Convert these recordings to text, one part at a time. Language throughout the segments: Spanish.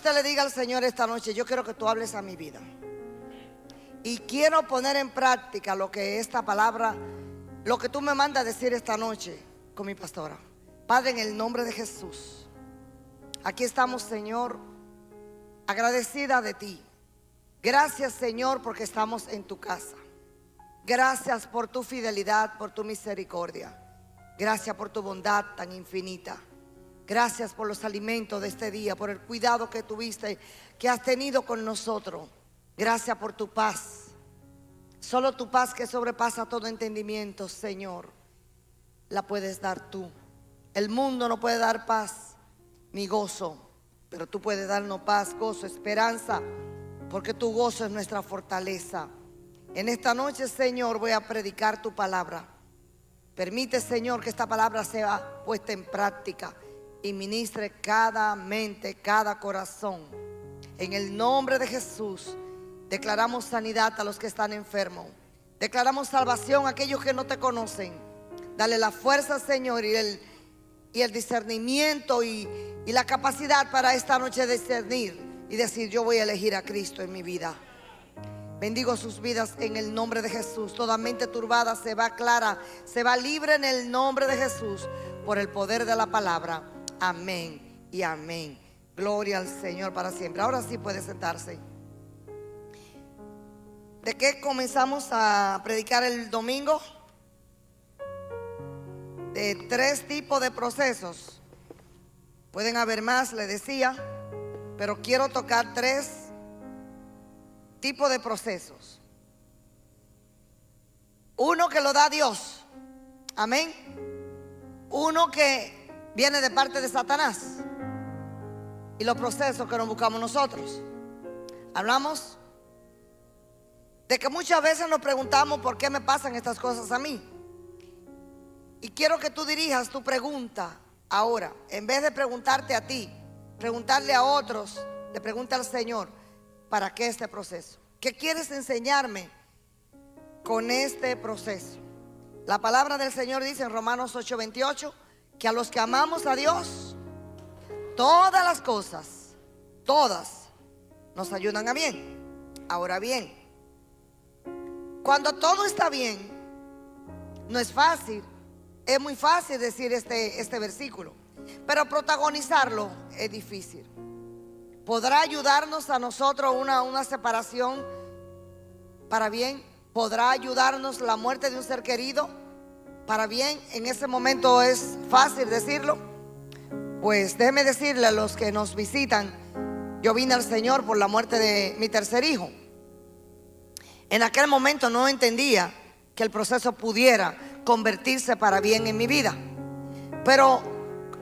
usted le diga al Señor esta noche: yo quiero que tú hables a mi vida y quiero poner en práctica lo que esta palabra, lo que tú me mandas a decir esta noche con mi pastora. Padre, en el nombre de Jesús, aquí estamos, Señor, agradecida de ti. Gracias, Señor, porque estamos en tu casa. Gracias por tu fidelidad, por tu misericordia. Gracias por tu bondad tan infinita. Gracias por los alimentos de este día, por el cuidado que tuviste, que has tenido con nosotros. Gracias por tu paz. Solo tu paz, que sobrepasa todo entendimiento, Señor, la puedes dar tú. El mundo no puede dar paz ni gozo, pero tú puedes darnos paz, gozo, esperanza, porque tu gozo es nuestra fortaleza. En esta noche, Señor, voy a predicar tu palabra. Permite, Señor, que esta palabra sea puesta en práctica y ministre cada mente, cada corazón. En el nombre de Jesús, declaramos sanidad a los que están enfermos. Declaramos salvación a aquellos que no te conocen. Dale la fuerza, Señor, y el discernimiento y la capacidad para esta noche discernir y decir: yo voy a elegir a Cristo en mi vida. Bendigo sus vidas en el nombre de Jesús. Toda mente turbada se va clara, se va libre en el nombre de Jesús, por el poder de la palabra. Amén y amén. Gloria al Señor para siempre. Ahora sí puede sentarse. ¿De qué comenzamos a predicar el domingo? De 3 tipos de procesos. Pueden haber más, le decía, pero quiero tocar 3 tipos de procesos. Uno que lo da Dios, amén. Uno que viene de parte de Satanás, y los procesos que nos buscamos nosotros. Hablamos de que muchas veces nos preguntamos: ¿por qué me pasan estas cosas a mí? Y quiero que tú dirijas tu pregunta ahora. En vez de preguntarte a ti, preguntarle a otros, le pregunta al Señor: ¿para qué este proceso? ¿Qué quieres enseñarme con este proceso? La palabra del Señor dice en Romanos 8:28 que a los que amamos a Dios, todas las cosas, todas, nos ayudan a bien. Ahora bien, cuando todo está bien, no es fácil. Es muy fácil decir este versículo, pero protagonizarlo es difícil. ¿Podrá ayudarnos a nosotros una separación para bien? ¿Podrá ayudarnos la muerte de un ser querido para bien? En ese momento es fácil decirlo. Pues déjeme decirle a los que nos visitan: yo vine al Señor por la muerte de mi tercer hijo. En aquel momento no entendía que el proceso pudiera convertirse para bien en mi vida, pero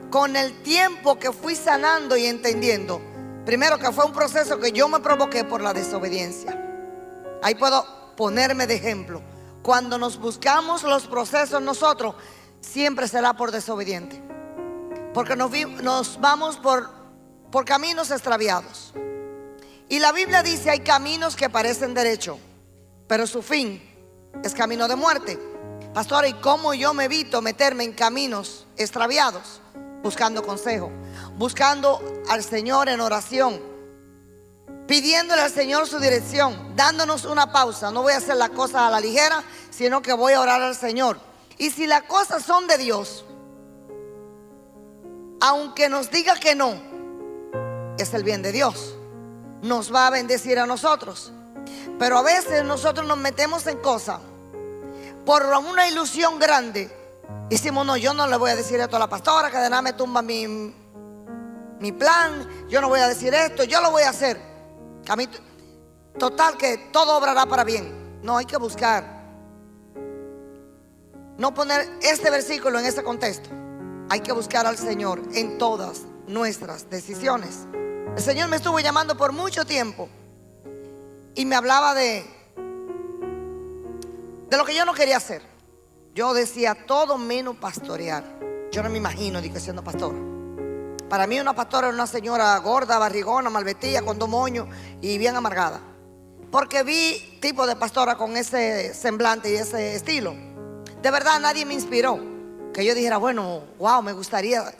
con el tiempo que fui sanando y entendiendo, primero, que fue un proceso que yo me provoqué por la desobediencia. Ahí puedo ponerme de ejemplo. Cuando nos buscamos los procesos nosotros, siempre será por desobediente, porque nos vamos por caminos extraviados. Y la Biblia dice: hay caminos que parecen derechos, pero su fin es camino de muerte. Pastora, ¿y cómo yo me evito meterme en caminos extraviados? Buscando consejo, buscando al Señor en oración, pidiéndole al Señor su dirección, dándonos una pausa. No voy a hacer las cosas a la ligera, sino que voy a orar al Señor. Y si las cosas son de Dios, aunque nos diga que no, es el bien de Dios, nos va a bendecir a nosotros. Pero a veces nosotros nos metemos en cosas por una ilusión grande. Decimos: no, yo no le voy a decir esto a la pastora, que de nada me tumba mi plan. Yo no voy a decir esto, yo lo voy a hacer. A mí, total, que todo obrará para bien. No, hay que buscar, no poner este versículo en ese contexto. Hay que buscar al Señor en todas nuestras decisiones. El Señor me estuvo llamando por mucho tiempo y me hablaba de lo que yo no quería hacer. Yo decía: todo menos pastorear. Yo no me imagino siendo pastora. Para mí una pastora era una señora gorda, barrigona, malvestida, con 2 moños y bien amargada. Porque vi tipo de pastora con ese semblante y ese estilo. De verdad nadie me inspiró que yo dijera: bueno, wow, me gustaría.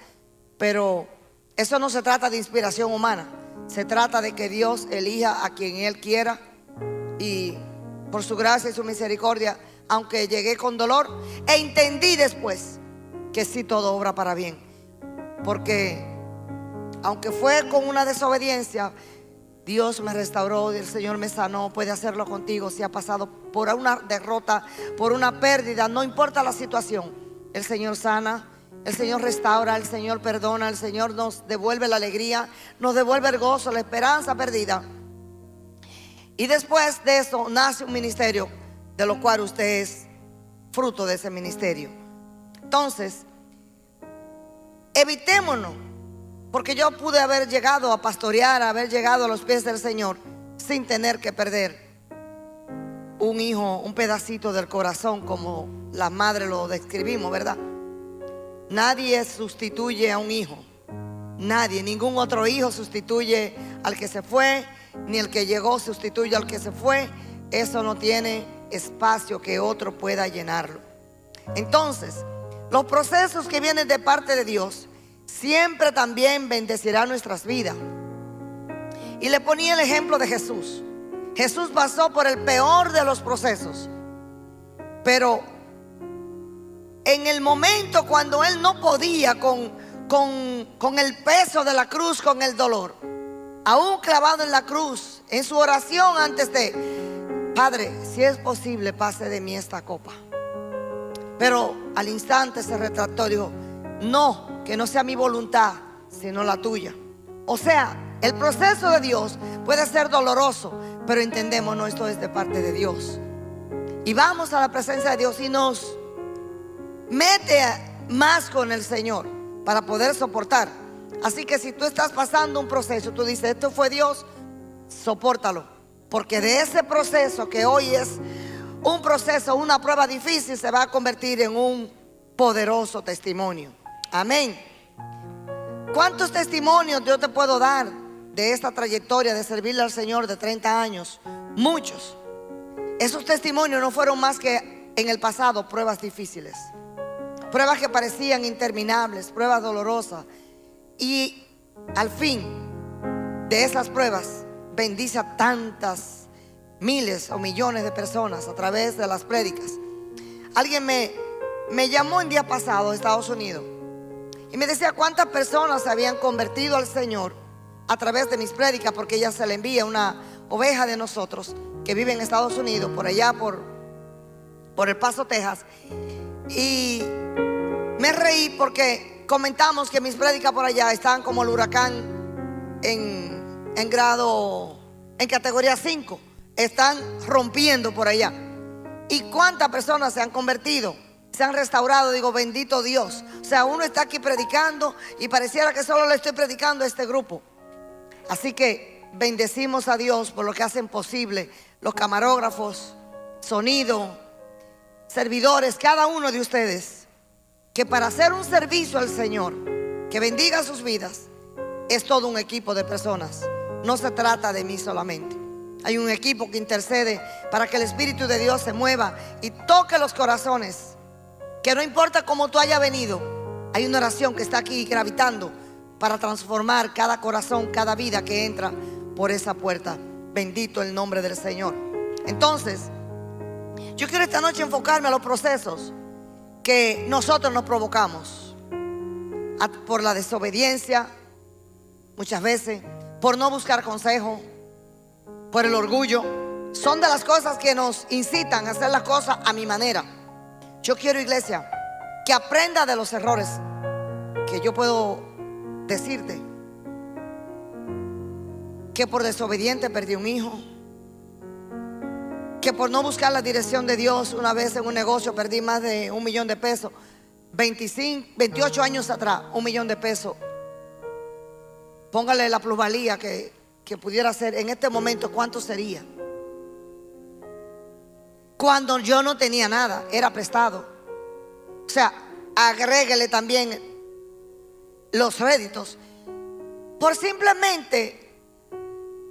Pero eso no se trata de inspiración humana. Se trata de que Dios elija a quien Él quiera, y por su gracia y su misericordia, aunque llegué con dolor, entendí después que sí, todo obra para bien. Porque aunque fue con una desobediencia, Dios me restauró y el Señor me sanó. Puede hacerlo contigo si ha pasado por una derrota, por una pérdida. No importa la situación, el Señor sana, el Señor restaura, el Señor perdona, el Señor nos devuelve la alegría, nos devuelve el gozo, la esperanza perdida. Y después de eso nace un ministerio, de lo cual usted es fruto de ese ministerio. Entonces, evitémonos, porque yo pude haber llegado a pastorear, haber llegado a los pies del Señor sin tener que perder un hijo, un pedacito del corazón, como la madre lo describimos, ¿verdad? Nadie sustituye a un hijo. Nadie, ningún otro hijo sustituye al que se fue, ni el que llegó sustituye al que se fue. Eso no tiene espacio que otro pueda llenarlo. Entonces, los procesos que vienen de parte de Dios siempre también bendecirán nuestras vidas. Y le ponía el ejemplo de Jesús. Jesús pasó por el peor de los procesos, pero en el momento cuando Él no podía con el peso de la cruz, con el dolor, aún clavado en la cruz, en su oración antes de: Padre, si es posible, pase de mí esta copa. Pero al instante se retractó y dijo: no, que no sea mi voluntad, sino la tuya. O sea, el proceso de Dios puede ser doloroso, pero entendemos, no, esto es de parte de Dios. Y vamos a la presencia de Dios y nos mete más con el Señor para poder soportar. Así que si tú estás pasando un proceso, tú dices: esto fue Dios, sopórtalo, porque de ese proceso que hoy es un proceso, una prueba difícil, se va a convertir en un poderoso testimonio. Amén. ¿Cuántos testimonios yo te puedo dar de esta trayectoria de servirle al Señor de 30 años? Muchos. Esos testimonios no fueron más que en el pasado pruebas difíciles, pruebas que parecían interminables, pruebas dolorosas. Y al fin de esas pruebas bendice a tantas miles o millones de personas a través de las prédicas. Alguien me llamó el día pasado de Estados Unidos y me decía cuántas personas se habían convertido al Señor a través de mis prédicas, porque ella se le envía una oveja de nosotros que vive en Estados Unidos, por allá por El Paso, Texas. Y me reí porque comentamos que mis prédicas por allá estaban como el huracán en grado, en categoría 5. Están rompiendo por allá. ¿Y cuántas personas se han convertido? Se han restaurado. Digo, bendito Dios. O sea, uno está aquí predicando y pareciera que solo le estoy predicando a este grupo. Así que bendecimos a Dios por lo que hacen posible los camarógrafos, sonido, servidores, cada uno de ustedes, que para hacer un servicio al Señor que bendiga sus vidas es todo un equipo de personas. No se trata de mí solamente. Hay un equipo que intercede para que el Espíritu de Dios se mueva y toque los corazones. Que no importa cómo tú hayas venido, hay una oración que está aquí gravitando para transformar cada corazón, cada vida que entra por esa puerta. Bendito el nombre del Señor. Entonces, yo quiero esta noche enfocarme a los procesos que nosotros nos provocamos por la desobediencia, muchas veces, por no buscar consejo, por el orgullo. Son de las cosas que nos incitan a hacer las cosas a mi manera. Yo quiero, iglesia, que aprenda de los errores que yo puedo decirte. Que por desobediente perdí un hijo, que por no buscar la dirección de Dios, una vez en un negocio perdí más de $1 millón de pesos. 28 años atrás, $1 millón de pesos. Póngale la plusvalía que pudiera ser en este momento, ¿cuánto sería? Cuando yo no tenía nada, era prestado. O sea, agréguele también los réditos. Por simplemente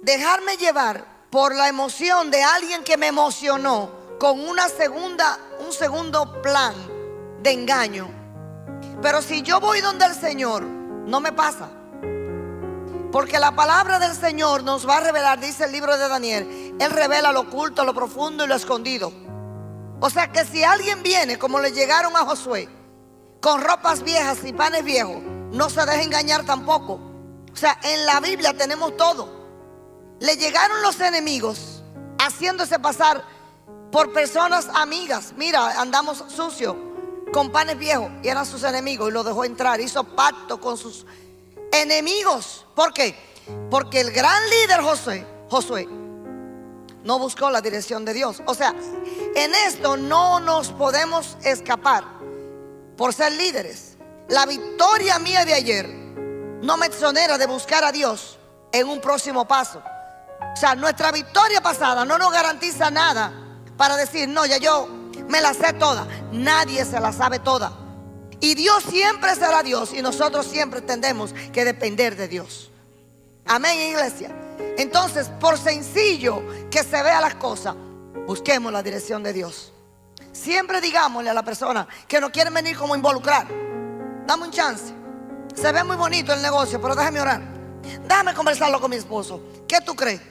dejarme llevar por la emoción de alguien que me emocionó con un segundo plan de engaño. Pero si yo voy donde el Señor, no me pasa. Porque la palabra del Señor nos va a revelar, dice el libro de Daniel, Él revela lo oculto, lo profundo y lo escondido. O sea que si alguien viene como le llegaron a Josué, con ropas viejas y panes viejos, no se deje engañar tampoco. O sea, en la Biblia tenemos todo. Le llegaron los enemigos haciéndose pasar por personas amigas. Mira, andamos sucios con panes viejos, y eran sus enemigos, y lo dejó entrar. Hizo pacto con sus enemigos. ¿Por qué? Porque el gran líder Josué no buscó la dirección de Dios. O sea, en esto no nos podemos escapar por ser líderes. La victoria mía de ayer no me exonera de buscar a Dios en un próximo paso. O sea, nuestra victoria pasada no nos garantiza nada para decir, no, ya yo me la sé toda. Nadie se la sabe toda. Y Dios siempre será Dios, y nosotros siempre tendemos que depender de Dios. Amén, iglesia. Entonces, por sencillo que se vea las cosas, busquemos la dirección de Dios. Siempre digámosle a la persona que no quieren venir como involucrar, dame un chance. Se ve muy bonito el negocio, pero déjame orar. Déjame conversarlo con mi esposo. ¿Qué tú crees?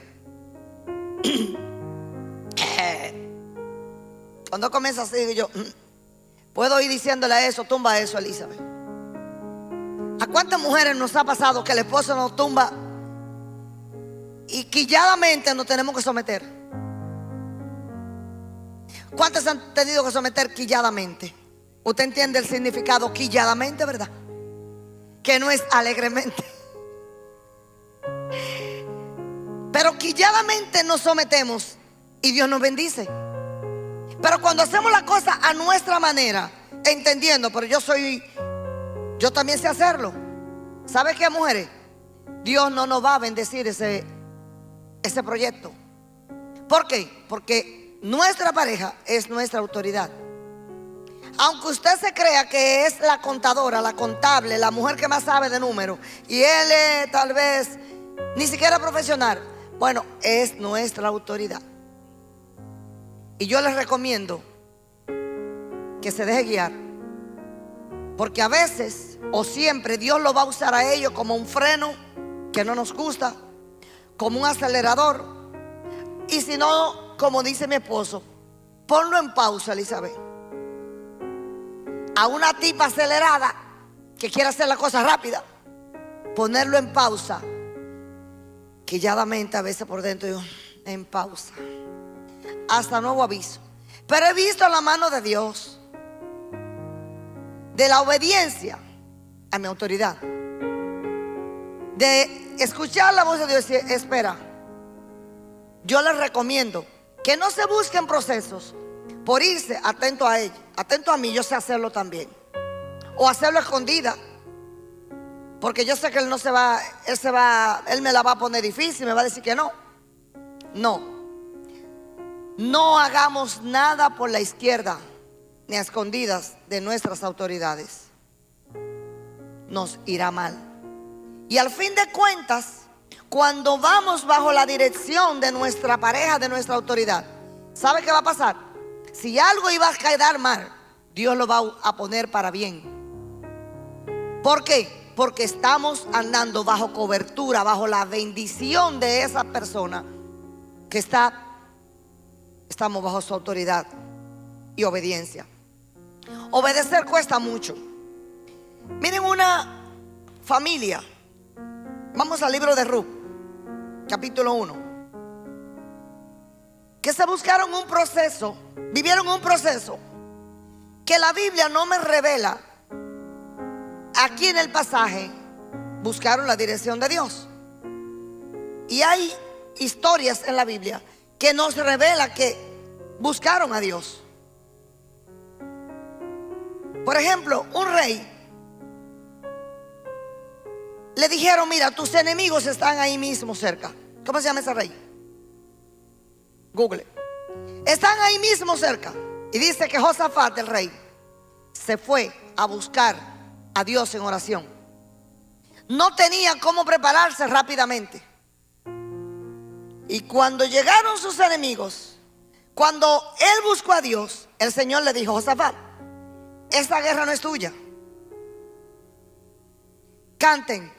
Cuando comienza así, digo yo, puedo ir diciéndole eso, tumba eso, Elizabeth. ¿A cuántas mujeres nos ha pasado que el esposo nos tumba y quilladamente nos tenemos que someter? ¿Cuántas han tenido que someter quilladamente? Usted entiende el significado quilladamente, ¿verdad? Que no es alegremente. Pero quilladamente nos sometemos y Dios nos bendice. Pero cuando hacemos la cosa a nuestra manera, entendiendo, pero yo también sé hacerlo. ¿Sabe qué, mujeres? Dios no nos va a bendecir ese proyecto. ¿Por qué? Porque nuestra pareja es nuestra autoridad. Aunque usted se crea que es la contadora, la contable, la mujer que más sabe de números, y él es tal vez ni siquiera profesional, bueno, es nuestra autoridad. Y yo les recomiendo que se deje guiar, porque a veces o siempre Dios lo va a usar a ellos como un freno que no nos gusta, como un acelerador. Y si no, como dice mi esposo, ponlo en pausa, Elizabeth. A una tipa acelerada que quiere hacer la cosa rápida, ponerlo en pausa. Quilladamente a veces por dentro digo, en pausa, hasta nuevo aviso. Pero he visto la mano de Dios, de la obediencia a mi autoridad, de escuchar la voz de Dios y decir, espera. Yo les recomiendo que no se busquen procesos por irse atento a ella, atento a mí. Yo sé hacerlo también, o hacerlo escondida, porque yo sé que él no se va, él me la va a poner difícil, me va a decir que no. No hagamos nada por la izquierda ni a escondidas de nuestras autoridades. Nos irá mal. Y al fin de cuentas, cuando vamos bajo la dirección de nuestra pareja, de nuestra autoridad, ¿sabe qué va a pasar? Si algo iba a quedar mal, Dios lo va a poner para bien. ¿Por qué? Porque estamos andando bajo cobertura, bajo la bendición de esa persona que estamos bajo su autoridad y obediencia. Obedecer cuesta mucho. Miren una familia. Vamos al libro de Ruth, capítulo 1. Que se buscaron un proceso, vivieron un proceso que la Biblia no me revela. Aquí en el pasaje buscaron la dirección de Dios. Y hay historias en la Biblia que nos revela que buscaron a Dios. Por ejemplo, un rey le dijeron, mira, tus enemigos están ahí mismo cerca. ¿Cómo se llama ese rey? Google. Están ahí mismo cerca. Y dice que Josafat, el rey, se fue a buscar a Dios en oración. No tenía cómo prepararse rápidamente. Y cuando llegaron sus enemigos, cuando él buscó a Dios, el Señor le dijo, Josafat, esta guerra no es tuya. Canten,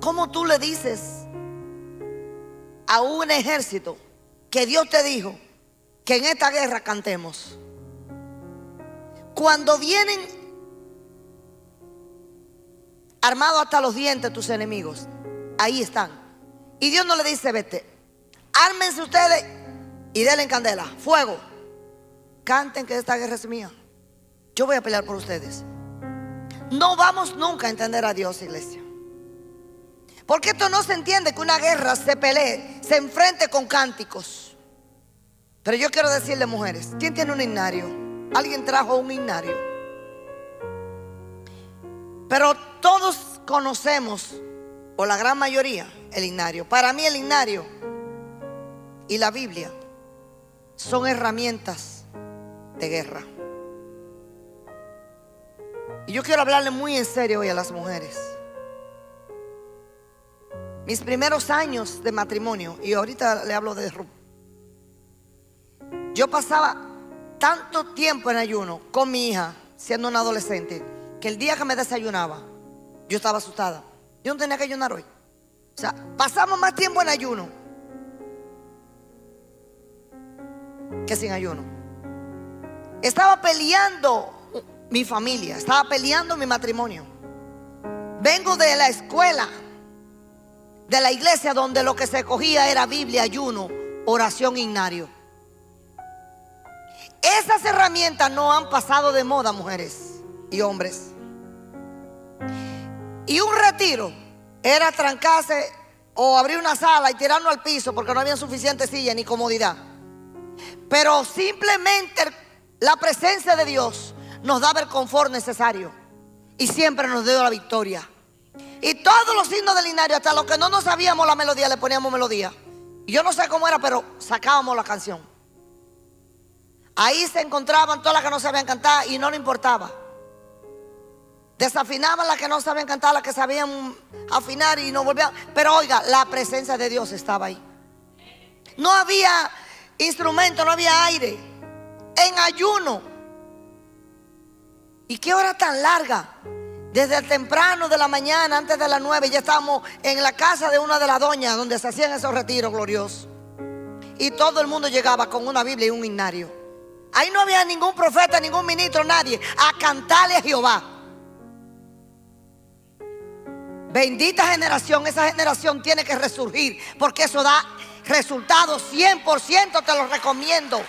¿Cómo tú le dices a un ejército que Dios te dijo que en esta guerra cantemos? Cuando vienen armados hasta los dientes tus enemigos, ahí están. Y Dios no le dice: vete, ármense ustedes y denle en candela, fuego. Canten que esta guerra es mía. Yo voy a pelear por ustedes. No vamos nunca a entender a Dios, iglesia. Porque esto no se entiende, que una guerra se pelee, se enfrente con cánticos. Pero yo quiero decirle, mujeres, ¿quién tiene un himnario? Alguien trajo un himnario. Pero todos conocemos, o la gran mayoría, el himnario. Para mí el himnario y la Biblia son herramientas de guerra. Y yo quiero hablarle muy en serio hoy a las mujeres. Mis primeros años de matrimonio, y ahorita le hablo de Ruth, yo pasaba tanto tiempo en ayuno con mi hija, siendo una adolescente, que el día que me desayunaba, yo estaba asustada. Yo no tenía que ayunar hoy. O sea, pasamos más tiempo en ayuno que sin ayuno. Estaba peleando mi familia, estaba peleando mi matrimonio. Vengo de la escuela, de la iglesia, donde lo que se cogía era Biblia, ayuno, oración, himnario. Esas herramientas no han pasado de moda, mujeres y hombres. Y un retiro era trancarse o abrir una sala y tirarnos al piso porque no había suficiente silla ni comodidad. Pero simplemente la presencia de Dios nos daba el confort necesario y siempre nos dio la victoria. Y todos los signos del himnario, hasta los que no nos sabíamos la melodía, le poníamos melodía. Y yo no sé cómo era, pero sacábamos la canción. Ahí se encontraban todas las que no sabían cantar y no le importaba. Desafinaban las que no sabían cantar, las que sabían afinar y no volvían. Pero oiga, la presencia de Dios estaba ahí. No había instrumento, no había aire. En ayuno. ¿Y qué hora tan larga? Desde el temprano de la mañana, antes de las 9, ya estábamos en la casa de una de las doñas donde se hacían esos retiros gloriosos. Y todo el mundo llegaba con una Biblia y un himnario. Ahí no había ningún profeta, ningún ministro, nadie. A cantarle a Jehová. Bendita generación, esa generación tiene que resurgir, porque eso da resultados 100%, te lo recomiendo.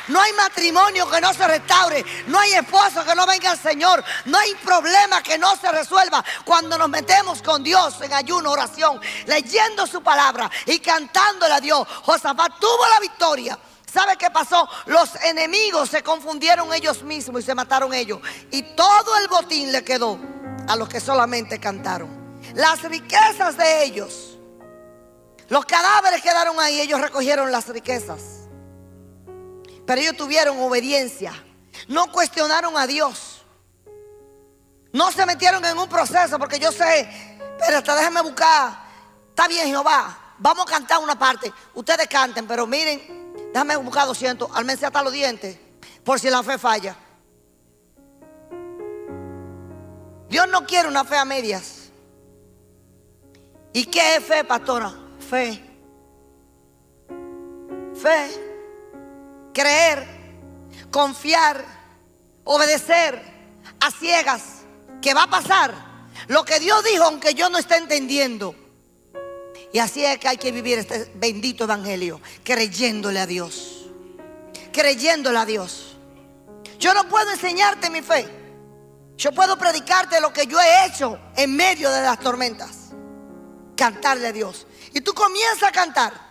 No hay matrimonio que no se restaure, no hay esposo que no venga al Señor, no hay problema que no se resuelva cuando nos metemos con Dios en ayuno, oración, leyendo su palabra y cantándole a Dios. Josafat tuvo la victoria. ¿Sabe qué pasó? Los enemigos se confundieron ellos mismos y se mataron ellos, y todo el botín le quedó a los que solamente cantaron. Las riquezas de ellos, los cadáveres quedaron ahí, ellos recogieron las riquezas. Pero ellos tuvieron obediencia, no cuestionaron a Dios, no se metieron en un proceso, porque yo sé, espérate, déjenme buscar. Está bien, Jehová, vamos a cantar una parte, ustedes canten, pero miren, déjame buscar 200, ármense hasta los dientes, por si la fe falla. Dios no quiere una fe a medias. ¿Y qué es fe, pastora? Fe. Fe. Creer, confiar, obedecer a ciegas, que va a pasar lo que Dios dijo aunque yo no esté entendiendo. Y así es que hay que vivir este bendito evangelio, creyéndole a Dios, creyéndole a Dios. Yo no puedo enseñarte mi fe, yo puedo predicarte lo que yo he hecho en medio de las tormentas, cantarle a Dios. Y tú comienzas a cantar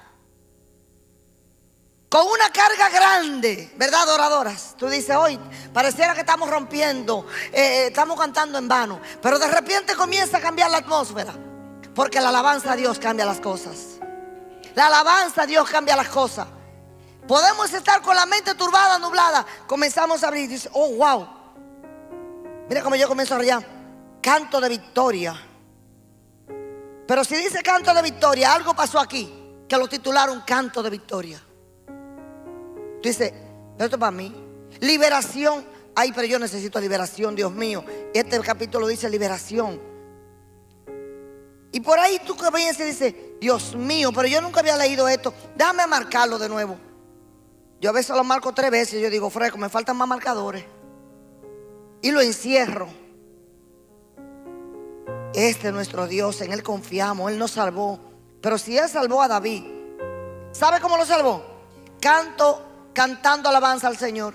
con una carga grande, ¿verdad, adoradoras? Tú dices, hoy pareciera que estamos rompiendo, estamos cantando en vano. Pero de repente comienza a cambiar la atmósfera, porque la alabanza a Dios cambia las cosas. La alabanza a Dios cambia las cosas. Podemos estar con la mente turbada, nublada. Comenzamos a abrir y dice, oh, wow. Mira cómo yo comienzo a reír. Canto de victoria. Pero si dice canto de victoria, algo pasó aquí, que lo titularon canto de victoria. Dice, esto es para mí. Liberación. Ay, pero yo necesito liberación, Dios mío. Este capítulo dice liberación. Y por ahí tú que vienes y dices, Dios mío, pero yo nunca había leído esto, déjame marcarlo de nuevo. Yo a veces lo marco 3 veces. Yo digo, fresco, me faltan más marcadores. Y lo encierro. Este es nuestro Dios, en Él confiamos, Él nos salvó. Pero si Él salvó a David, ¿sabe cómo lo salvó? Cantando alabanza al Señor.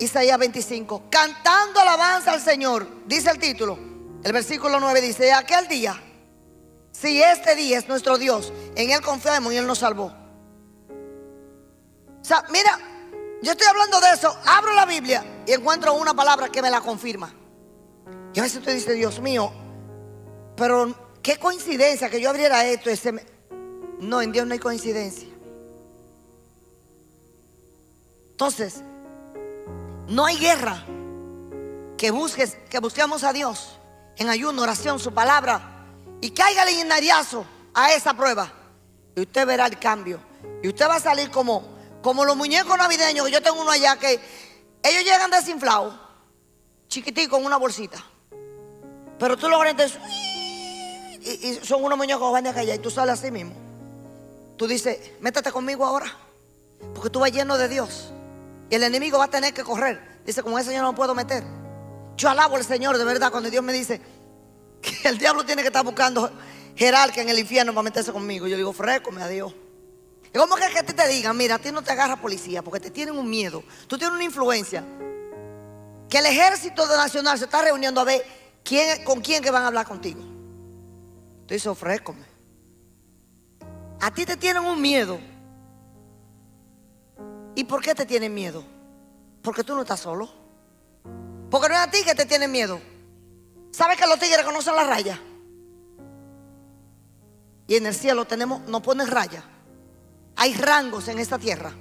Isaías 25, cantando alabanza al Señor, dice el título. El versículo 9 dice, aquel día, si este día es nuestro Dios, en Él confiamos y Él nos salvó. O sea, mira, yo estoy hablando de eso, abro la Biblia y encuentro una palabra que me la confirma. Y a veces usted dice, Dios mío, pero qué coincidencia que yo abriera esto. No, en Dios no hay coincidencia. Entonces, no hay guerra que busquemos a Dios en ayuno, oración, su palabra, y cáigale guindariazo a esa prueba, y usted verá el cambio. Y usted va a salir como los muñecos navideños. Yo tengo uno allá que ellos llegan desinflados, chiquiticos, en una bolsita, pero tú lo orientas y son unos muñecos que van de acá allá, y tú sales así mismo. Tú dices, métete conmigo ahora, porque tú vas lleno de Dios. Y el enemigo va a tener que correr. Dice, con ese yo no me puedo meter. Yo alabo al Señor de verdad cuando Dios me dice que el diablo tiene que estar buscando jerarquía en el infierno para meterse conmigo. Yo digo, frécome a Dios. Es como que a ti te digan, mira, a ti no te agarra policía porque te tienen un miedo. Tú tienes una influencia. Que el ejército nacional se está reuniendo a ver con quién que van a hablar contigo. Tú dices, frécome. A ti te tienen un miedo. ¿Y por qué te tienen miedo? Porque tú no estás solo. Porque no es a ti que te tienen miedo. ¿Sabes que los tigres conocen la raya? Y en el cielo nos ponen raya. Hay rangos en esta tierra.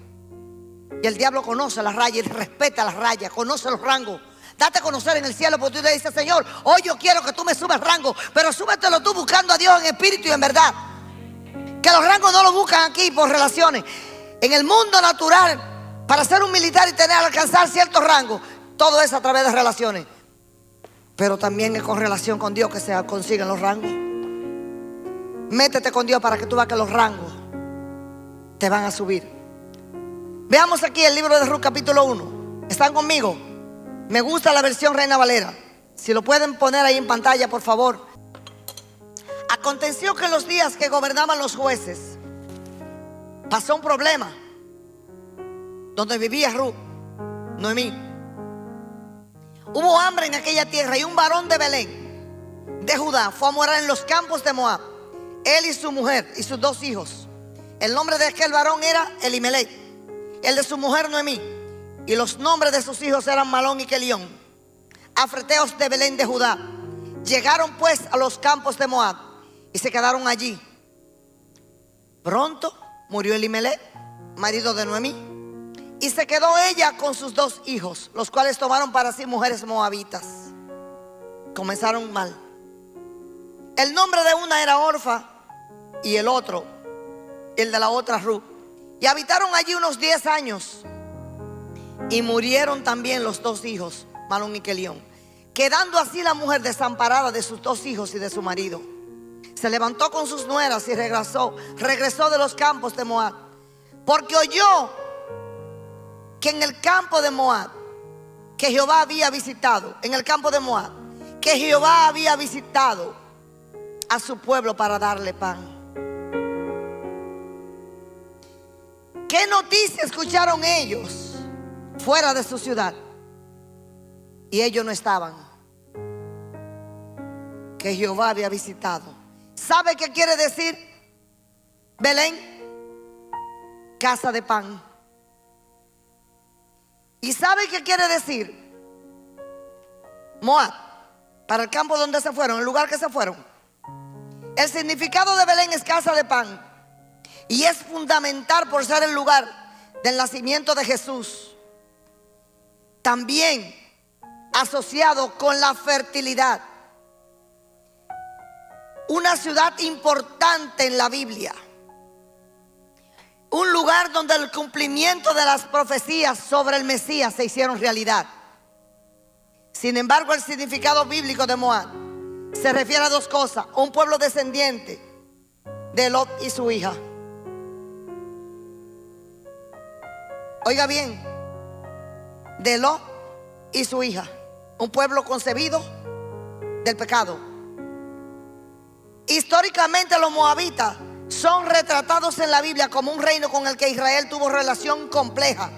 Y el diablo conoce las rayas y respeta las rayas, conoce los rangos. Date a conocer en el cielo, porque tú le dices, Señor, hoy yo quiero que tú me subas rango, pero súbetelo tú buscando a Dios en espíritu y en verdad. Que los rangos no los buscan aquí por relaciones. En el mundo natural, para ser un militar y alcanzar ciertos rangos, todo es a través de relaciones. Pero también es con relación con Dios que se consiguen los rangos. Métete con Dios para que tú veas que los rangos te van a subir. Veamos aquí el libro de Ruth capítulo 1. ¿Están conmigo? Me gusta la versión Reina Valera. Si lo pueden poner ahí en pantalla, por favor. Aconteció que en los días que gobernaban los jueces, pasó un problema donde vivía Ruth, Noemí. Hubo hambre en aquella tierra y un varón de Belén, de Judá, fue a morar en los campos de Moab. Él y su mujer y sus 2 hijos. El nombre de aquel varón era Elimelech, el de su mujer Noemí. Y los nombres de sus hijos eran Malón y Kelión, afreteos de Belén de Judá. Llegaron pues a los campos de Moab y se quedaron allí. Pronto murió Elimelech, marido de Noemí, y se quedó ella con sus 2 hijos, los cuales tomaron para sí mujeres moabitas. Comenzaron mal. El nombre de una era Orfa y el otro, el de la otra, Ruth. Y habitaron allí unos 10 años. Y murieron también los 2 hijos, Malón y Kelión, quedando así la mujer desamparada de sus 2 hijos y de su marido. Se levantó con sus nueras y regresó de los campos de Moab, porque oyó que en el campo de Moab, que Jehová había visitado, en el campo de Moab, que Jehová había visitado a su pueblo para darle pan. ¿Qué noticia escucharon ellos fuera de su ciudad? Y ellos no estaban. Que Jehová había visitado. ¿Sabe qué quiere decir Belén? Casa de pan. ¿Y sabe qué quiere decir Moab? Para el campo donde se fueron, el lugar que se fueron. El significado de Belén es casa de pan. Y es fundamental por ser el lugar del nacimiento de Jesús. También asociado con la fertilidad. Una ciudad importante en la Biblia. Un lugar donde el cumplimiento de las profecías sobre el Mesías se hicieron realidad. Sin embargo, el significado bíblico de Moab se refiere a dos cosas: un pueblo descendiente de Lot y su hija. Oiga bien, de Lot y su hija, un pueblo concebido del pecado. Históricamente los moabitas son retratados en la Biblia como un reino con el que Israel tuvo relación compleja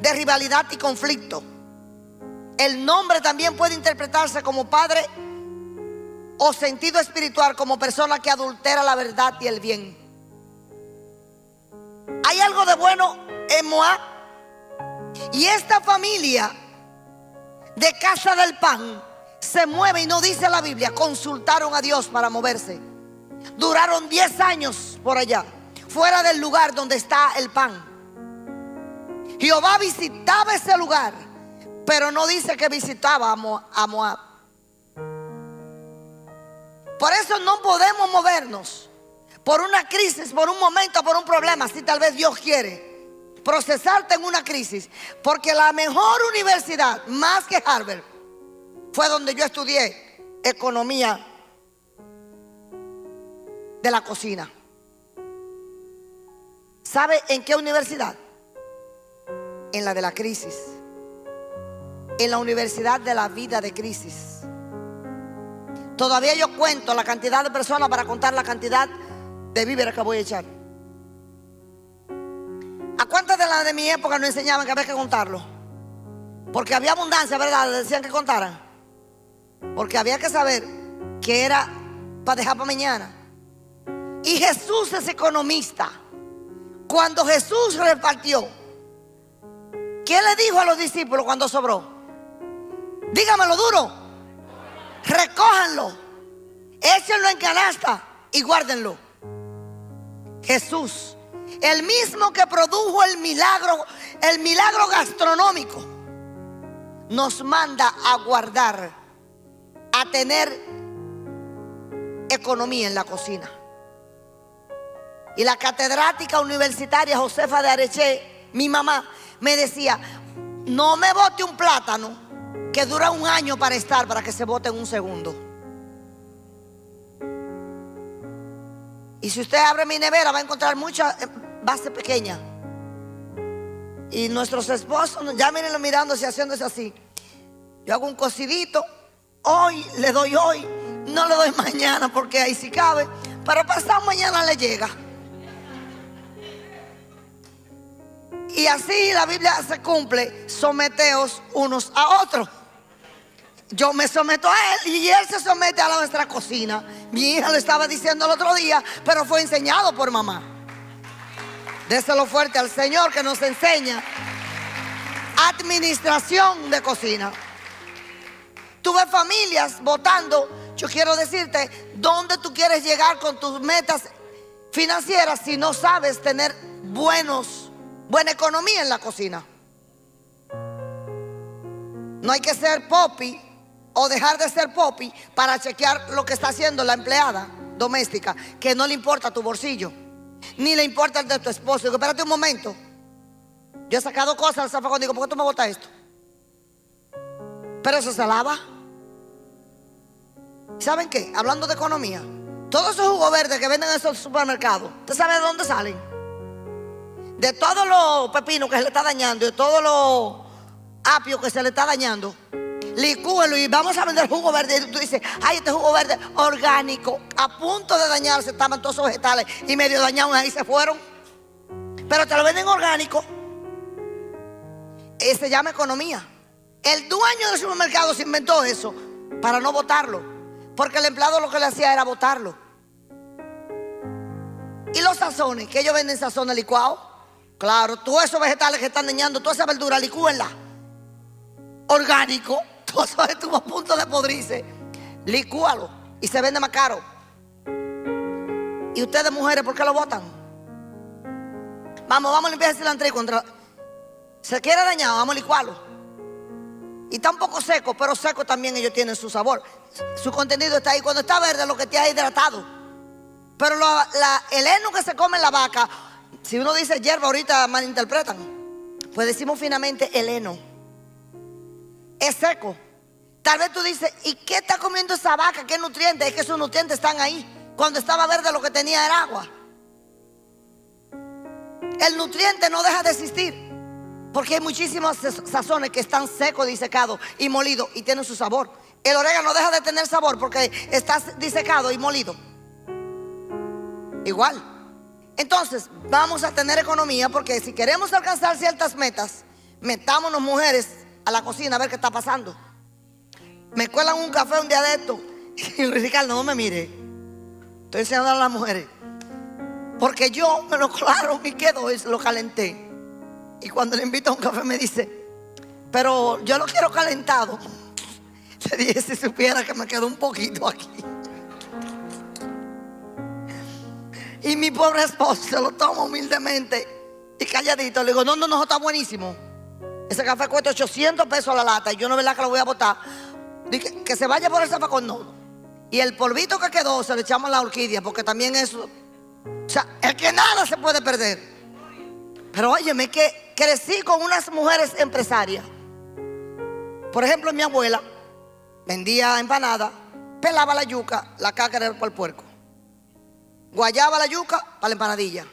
de rivalidad y conflicto. El nombre también puede interpretarse como padre o sentido espiritual, como persona que adultera la verdad y el bien. Hay algo de bueno en Moab, y esta familia de Casa del Pan se mueve, y no dice la Biblia, consultaron a Dios para moverse. Duraron 10 años por allá, fuera del lugar donde está el pan. Jehová visitaba ese lugar, pero no dice que visitaba a Moab. Por eso no podemos movernos por una crisis, por un momento, por un problema. Si tal vez Dios quiere procesarte en una crisis, porque la mejor universidad, más que Harvard, fue donde yo estudié economía de la cocina. ¿Sabe en qué universidad? En la de la crisis. En la universidad de la vida de crisis. Todavía yo cuento la cantidad de personas para contar la cantidad de víveres que voy a echar. ¿A cuántas de las de mi época nos enseñaban que había que contarlo? Porque había abundancia, ¿verdad? Decían que contaran. Porque había que saber que era para dejar para mañana. Y Jesús es economista. Cuando Jesús repartió, ¿qué le dijo a los discípulos cuando sobró? Dígamelo duro. Recójanlo, échenlo en canasta y guárdenlo. Jesús, el mismo que produjo el milagro gastronómico, nos manda a guardar, a tener economía en la cocina. Y la catedrática universitaria Josefa de Areche, mi mamá, me decía: no me bote un plátano que dura un año para estar, para que se bote en un segundo. Y si usted abre mi nevera, va a encontrar mucha base pequeña. Y nuestros esposos, ya mírenlo mirándose, haciéndose así. Yo hago un cocidito, hoy le doy hoy, no le doy mañana, porque ahí sí cabe, pero pasado mañana le llega. Y así la Biblia se cumple: someteos unos a otros. Yo me someto a él y él se somete a nuestra cocina. Mi hija le estaba diciendo el otro día, pero fue enseñado por mamá. Déselo fuerte al Señor, que nos enseña administración de cocina. Tuve familias votando. Yo quiero decirte, ¿dónde tú quieres llegar con tus metas financieras si no sabes tener buena economía en la cocina? No hay que ser popi o dejar de ser popi para chequear lo que está haciendo la empleada doméstica, que no le importa tu bolsillo, ni le importa el de tu esposo. Digo, espérate un momento, yo he sacado cosas al zafacón, digo, ¿por qué tú me botas esto? Pero eso se lava. ¿Saben qué? Hablando de economía, todos esos jugos verdes que venden en esos supermercados, ¿usted sabe de dónde salen? De todos los pepinos que se le está dañando, de todos los apios que se le está dañando, licúenlo y vamos a vender jugo verde. Y tú dices, ay, este jugo verde orgánico, a punto de dañarse, estaban todos esos vegetales y medio dañados, ahí se fueron. Pero te lo venden orgánico. Se llama economía. El dueño del supermercado se inventó eso para no botarlo, porque el empleado lo que le hacía era botarlo. Y los sazones, que ellos venden sazones licuados. Claro, todos esos vegetales que están dañando, toda esa verdura, licúenla. Orgánico, todo eso estuvo a punto de podrirse. Licúalo y se vende más caro. ¿Y ustedes, mujeres, por qué lo botan? Vamos a limpiar el cilantro contra. Se quiere dañar, vamos a licuarlo. Y está un poco seco, pero seco también ellos tienen su sabor. Su contenido está ahí. Cuando está verde, lo que te ha hidratado. Pero el heno que se come en la vaca, si uno dice hierba, ahorita malinterpretan. Pues decimos finamente el heno. Es seco, Tal vez tú dices, ¿y qué está comiendo esa vaca? ¿Qué nutrientes? Es que esos nutrientes están ahí. Cuando estaba verde lo que tenía era agua. El nutriente no deja de existir, porque hay muchísimos sazones que están secos, disecados y molidos y tienen su sabor. El orégano deja de tener sabor porque está disecado y molido. Igual. Entonces vamos a tener economía, porque si queremos alcanzar ciertas metas, metámonos mujeres a la cocina a ver qué está pasando. Me cuelan un café un día de esto y Luis Ricardo, no me mire, estoy enseñando a las mujeres, porque yo me lo colaron y quedó y lo calenté. Y cuando le invito a un café me dice, pero yo lo quiero calentado. Le dije, si supiera que me quedó un poquito aquí. Y mi pobre esposo se lo toma humildemente y calladito. Le digo, no, no, está buenísimo. Ese café cuesta 800 pesos la lata y yo no es verdad que lo voy a botar. Dije, que se vaya por el zafacón, no. Y el polvito que quedó se lo echamos a la orquídea, porque también eso, o sea, es que nada se puede perder. Pero óyeme, que crecí con unas mujeres empresarias. Por ejemplo, mi abuela vendía empanada, pelaba la yuca, la cácara era para el puerco, guayaba la yuca para la empanadilla,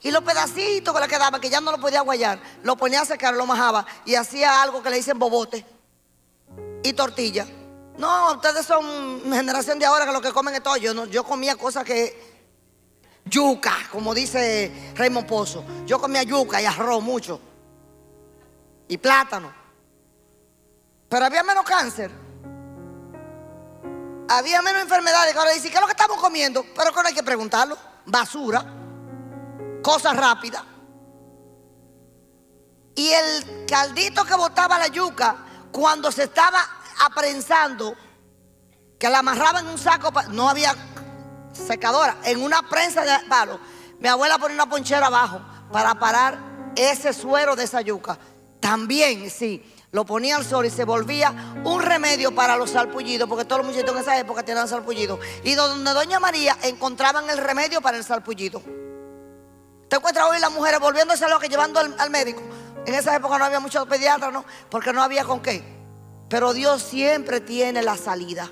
y los pedacitos que le quedaban, que ya no lo podía guayar, lo ponía a secar, lo majaba y hacía algo que le dicen bobote y tortilla. No, ustedes son generación de ahora que lo que comen es todo. Yo comía cosas que yuca, como dice Raymond Pozo. Yo comía yuca y arroz mucho y plátano. Pero había menos cáncer, había menos enfermedades. Que ahora dicen, ¿qué es lo que estamos comiendo? Pero que no hay que preguntarlo. Basura, cosas rápidas. Y el caldito que botaba la yuca, cuando se estaba aprensando, que la amarraba en un saco, no había secadora, en una prensa de palo, mi abuela ponía una ponchera abajo para parar ese suero de esa yuca. También, sí, lo ponía al sol y se volvía un remedio para los salpullidos, porque todos los muchachitos en esa época tenían salpullidos. Y donde doña María encontraban el remedio para el salpullido. Te encuentras hoy las mujeres volviéndose locas, llevando al médico. En esa época no había muchos pediatras, ¿no? Porque no había con qué. Pero Dios siempre tiene la salida.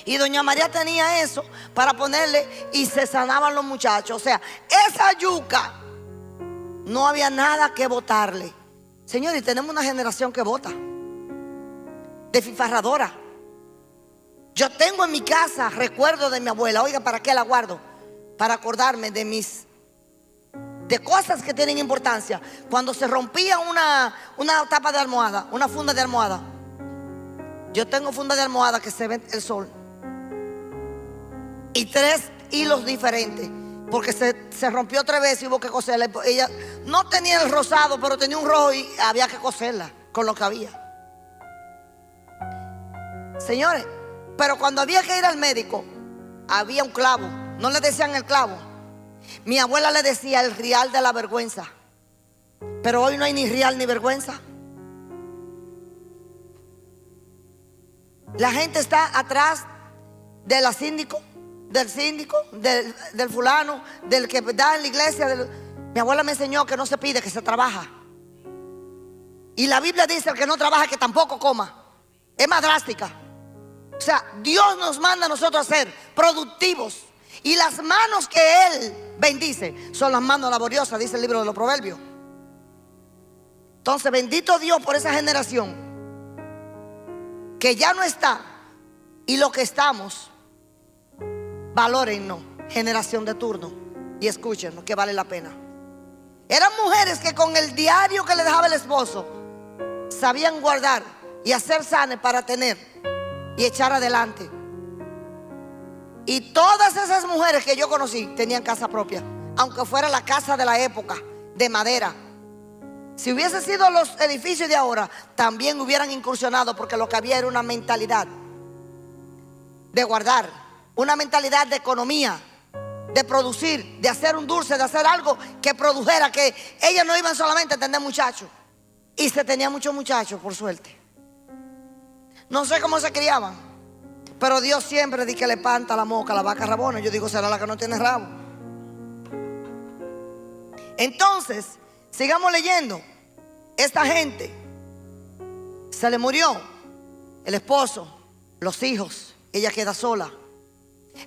Y doña María tenía eso para ponerle y se sanaban los muchachos. O sea, esa yuca no había nada que botarle. Señor, y tenemos una generación que vota, desfifarradora. Yo tengo en mi casa recuerdos de mi abuela. Oiga, ¿para qué la guardo? Para acordarme de cosas que tienen importancia. Cuando se rompía una tapa de almohada, una funda de almohada. Yo tengo funda de almohada que se ve el sol y 3 hilos diferentes, porque se rompió 3 veces y hubo que coserla. Ella no tenía el rosado, pero tenía un rojo y había que coserla con lo que había. Señores, pero cuando había que ir al médico, había un clavo. No le decían el clavo. Mi abuela le decía el rial de la vergüenza. Pero hoy no hay ni rial ni vergüenza. La gente está atrás de la síndico, del síndico, del fulano, del que da en la iglesia. Mi abuela me enseñó que no se pide, que se trabaja. Y la Biblia dice: el que no trabaja, que tampoco coma. Es más drástica. O sea, Dios nos manda a nosotros a ser productivos. Y las manos que Él bendice son las manos laboriosas, dice el libro de los Proverbios. Entonces, bendito Dios por esa generación que ya no está, y lo que estamos, valórennos, generación de turno, y escúchenlo, que vale la pena. Eran mujeres que con el diario que le dejaba el esposo sabían guardar y hacer sanes para tener y echar adelante. Y todas esas mujeres que yo conocí tenían casa propia, aunque fuera la casa de la época, de madera. Si hubiese sido los edificios de ahora, también hubieran incursionado, porque lo que había era una mentalidad de guardar, una mentalidad de economía, de producir, de hacer un dulce, de hacer algo que produjera, que ellas no iban solamente a tener muchachos. Y se tenía muchos muchachos, por suerte. No sé cómo se criaban, pero Dios siempre dice que le espanta la mosca a la vaca rabona. Yo digo, será la que no tiene rabo. Entonces, sigamos leyendo. Esta gente se le murió el esposo, los hijos. Ella queda sola.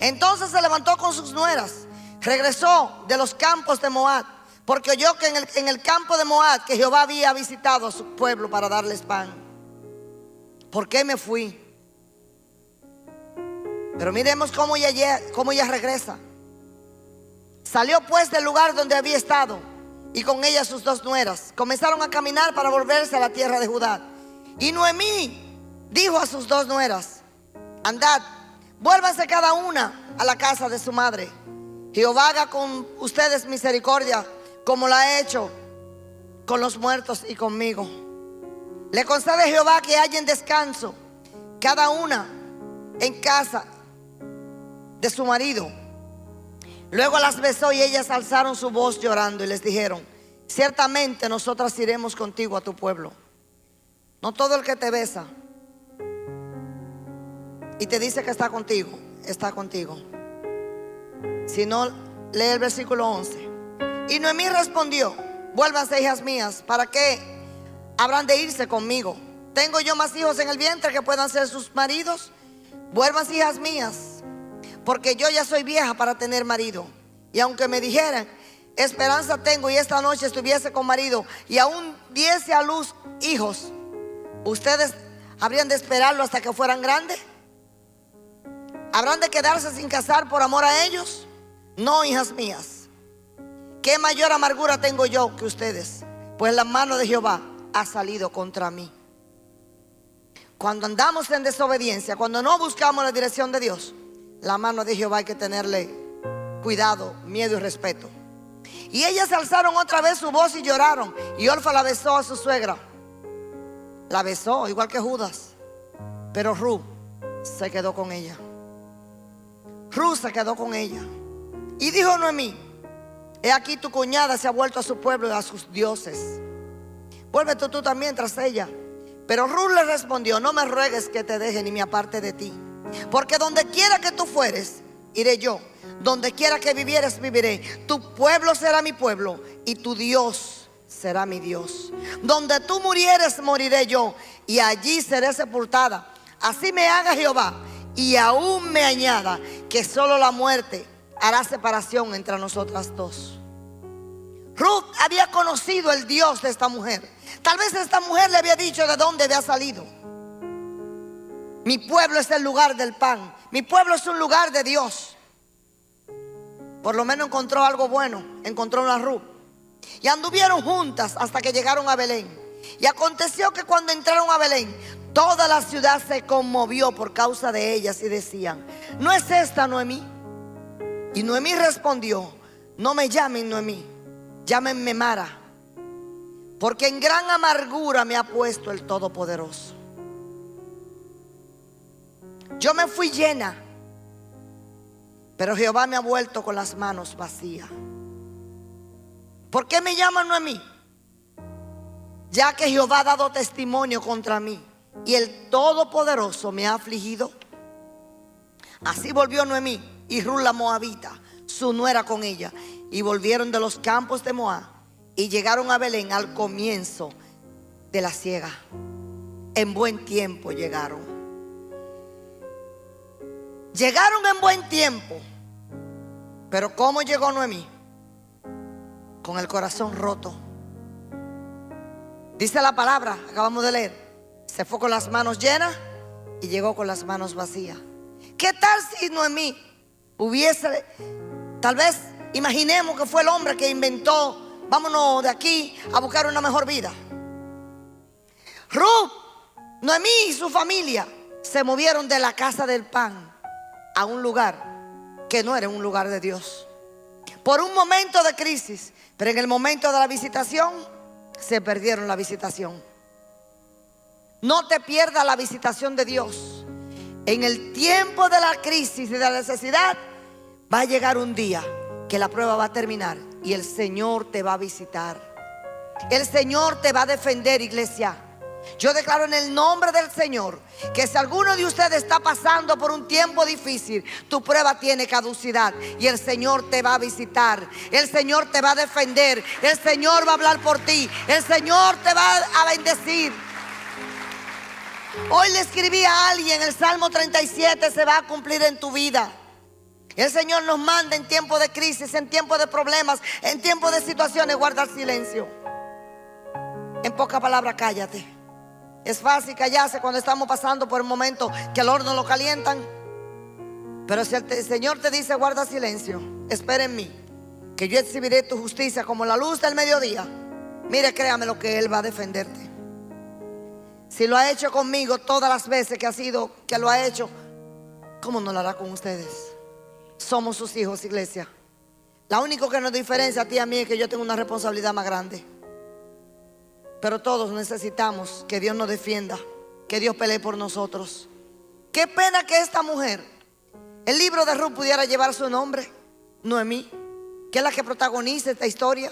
Entonces se levantó con sus nueras, regresó de los campos de Moab, porque oyó que en el campo de Moab que Jehová había visitado a su pueblo para darles pan. ¿Por qué me fui? Pero miremos cómo ella regresa. Salió pues del lugar donde había estado, y con ella sus dos nueras comenzaron a caminar para volverse a la tierra de Judá. Y Noemí dijo a sus dos nueras: andad, vuélvanse cada una a la casa de su madre. Jehová haga con ustedes misericordia, como la ha hecho con los muertos y conmigo. Le concede Jehová que hallen descanso, cada una en casa de su marido. Luego las besó y ellas alzaron su voz llorando y les dijeron: ciertamente nosotras iremos contigo a tu pueblo. No todo el que te besa y te dice que está contigo, está contigo. Si no, lee el versículo 11. Y Noemí respondió: vuélvanse, hijas mías, ¿para qué habrán de irse conmigo? ¿Tengo yo más hijos en el vientre que puedan ser sus maridos? Vuélvanse, hijas mías, porque yo ya soy vieja para tener marido. Y aunque me dijeran: esperanza tengo y esta noche estuviese con marido y aún diese a luz hijos, ¿ustedes habrían de esperarlo hasta que fueran grandes? ¿Habrán de quedarse sin casar por amor a ellos? No, hijas mías. ¿Qué mayor amargura tengo yo que ustedes? Pues la mano de Jehová ha salido contra mí. Cuando andamos en desobediencia, cuando no buscamos la dirección de Dios, la mano de Jehová hay que tenerle cuidado, miedo y respeto. Y ellas alzaron otra vez su voz y lloraron. Y Orfa la besó a su suegra. La besó igual que Judas. Pero Ruth se quedó con ella. Ruth se quedó con ella. Y dijo Noemí: he aquí tu cuñada se ha vuelto a su pueblo y a sus dioses. Vuélvete tú también tras ella. Pero Ruth le respondió: no me ruegues que te deje ni me aparte de ti, porque donde quiera que tú fueres, iré yo. Donde quiera que vivieres, viviré. Tu pueblo será mi pueblo y tu Dios será mi Dios. Donde tú murieres, moriré yo, y allí seré sepultada. Así me haga Jehová, y aún me añada, que solo la muerte hará separación entre nosotras dos. Ruth había conocido el Dios de esta mujer. Tal vez esta mujer le había dicho de dónde había salido. Mi pueblo es el lugar del pan. Mi pueblo es un lugar de Dios. Por lo menos encontró algo bueno. Encontró una Ruth. Y anduvieron juntas hasta que llegaron a Belén. Y aconteció que cuando entraron a Belén, toda la ciudad se conmovió por causa de ellas y decían: ¿no es esta Noemí? Y Noemí respondió: no me llamen Noemí, llámenme Mara, porque en gran amargura me ha puesto el Todopoderoso. Yo me fui llena, pero Jehová me ha vuelto con las manos vacías. ¿Por qué me llaman Noemí? Ya que Jehová ha dado testimonio contra mí y el Todopoderoso me ha afligido. Así volvió Noemí y Ruth la moabita, su nuera, con ella, y volvieron de los campos de Moab y llegaron a Belén al comienzo de la siega. En buen tiempo llegaron. Llegaron en buen tiempo. Pero ¿cómo llegó Noemí? Con el corazón roto. Dice la palabra, acabamos de leer, se fue con las manos llenas y llegó con las manos vacías. ¿Qué tal si Noemí hubiese, tal vez imaginemos que fue el hombre que inventó: vámonos de aquí a buscar una mejor vida? Ruth, Noemí y su familia se movieron de la casa del pan a un lugar que no era un lugar de Dios. Por un momento de crisis, pero en el momento de la visitación se perdieron la visitación. No te pierdas la visitación de Dios. En el tiempo de la crisis y de la necesidad va a llegar un día que la prueba va a terminar y el Señor te va a visitar. El Señor te va a defender, iglesia. Yo declaro en el nombre del Señor que si alguno de ustedes está pasando por un tiempo difícil, tu prueba tiene caducidad y el Señor te va a visitar. El Señor te va a defender. El Señor va a hablar por ti. El Señor te va a bendecir. Hoy le escribí a alguien, el Salmo 37 se va a cumplir en tu vida. El Señor nos manda en tiempo de crisis, en tiempo de problemas, en tiempo de situaciones, guardar silencio. En pocas palabras, cállate. Es fácil callarse cuando estamos pasando por un momento que el horno lo calientan. Pero si el Señor te dice guarda silencio, espera en mí, que yo exhibiré tu justicia como la luz del mediodía. Mire, créame lo que Él va a defenderte. Si lo ha hecho conmigo todas las veces que lo ha hecho, ¿cómo no lo hará con ustedes? Somos sus hijos, iglesia. La única que nos diferencia a ti y a mí es que yo tengo una responsabilidad más grande. Pero todos necesitamos que Dios nos defienda, que Dios pelee por nosotros. Qué pena que esta mujer, el libro de Ruth pudiera llevar su nombre, Noemí, que es la que protagoniza esta historia.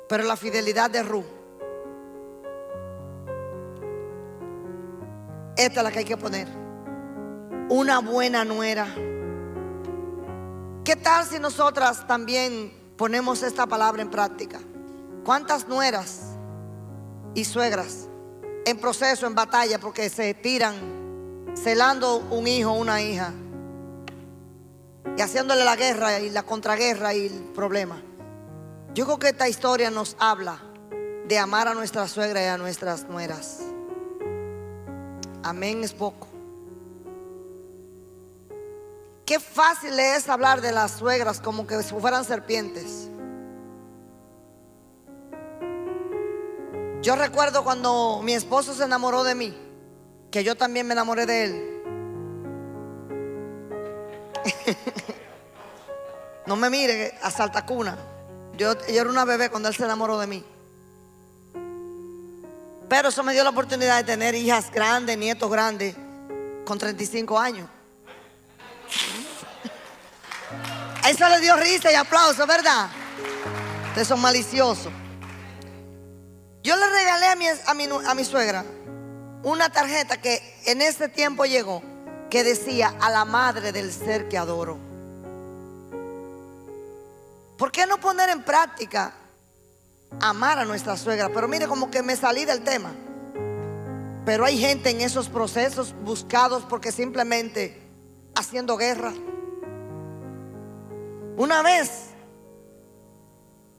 Pero la fidelidad de Ruth, esta es la que hay que poner. Una buena nuera. ¿Qué tal si nosotras también ponemos esta palabra en práctica? ¿Cuántas nueras y suegras en proceso, en batalla, porque se tiran celando un hijo o una hija y haciéndole la guerra y la contraguerra y el problema? Yo creo que esta historia nos habla de amar a nuestra suegra y a nuestras nueras. Amén es poco. Qué fácil es hablar de las suegras como que fueran serpientes. Yo recuerdo cuando mi esposo se enamoró de mí, que yo también me enamoré de él. No me mire a saltacuna. Yo era una bebé cuando él se enamoró de mí. Pero eso me dio la oportunidad de tener hijas grandes, nietos grandes, con 35 años. Eso le dio risa y aplauso, ¿verdad? Ustedes son maliciosos. Yo le regalé a mi suegra una tarjeta que en ese tiempo llegó, que decía: a la madre del ser que adoro. ¿Por qué no poner en práctica amar a nuestra suegra? Pero mire, como que me salí del tema. Pero hay gente en esos procesos buscados porque simplemente haciendo guerra. Una vez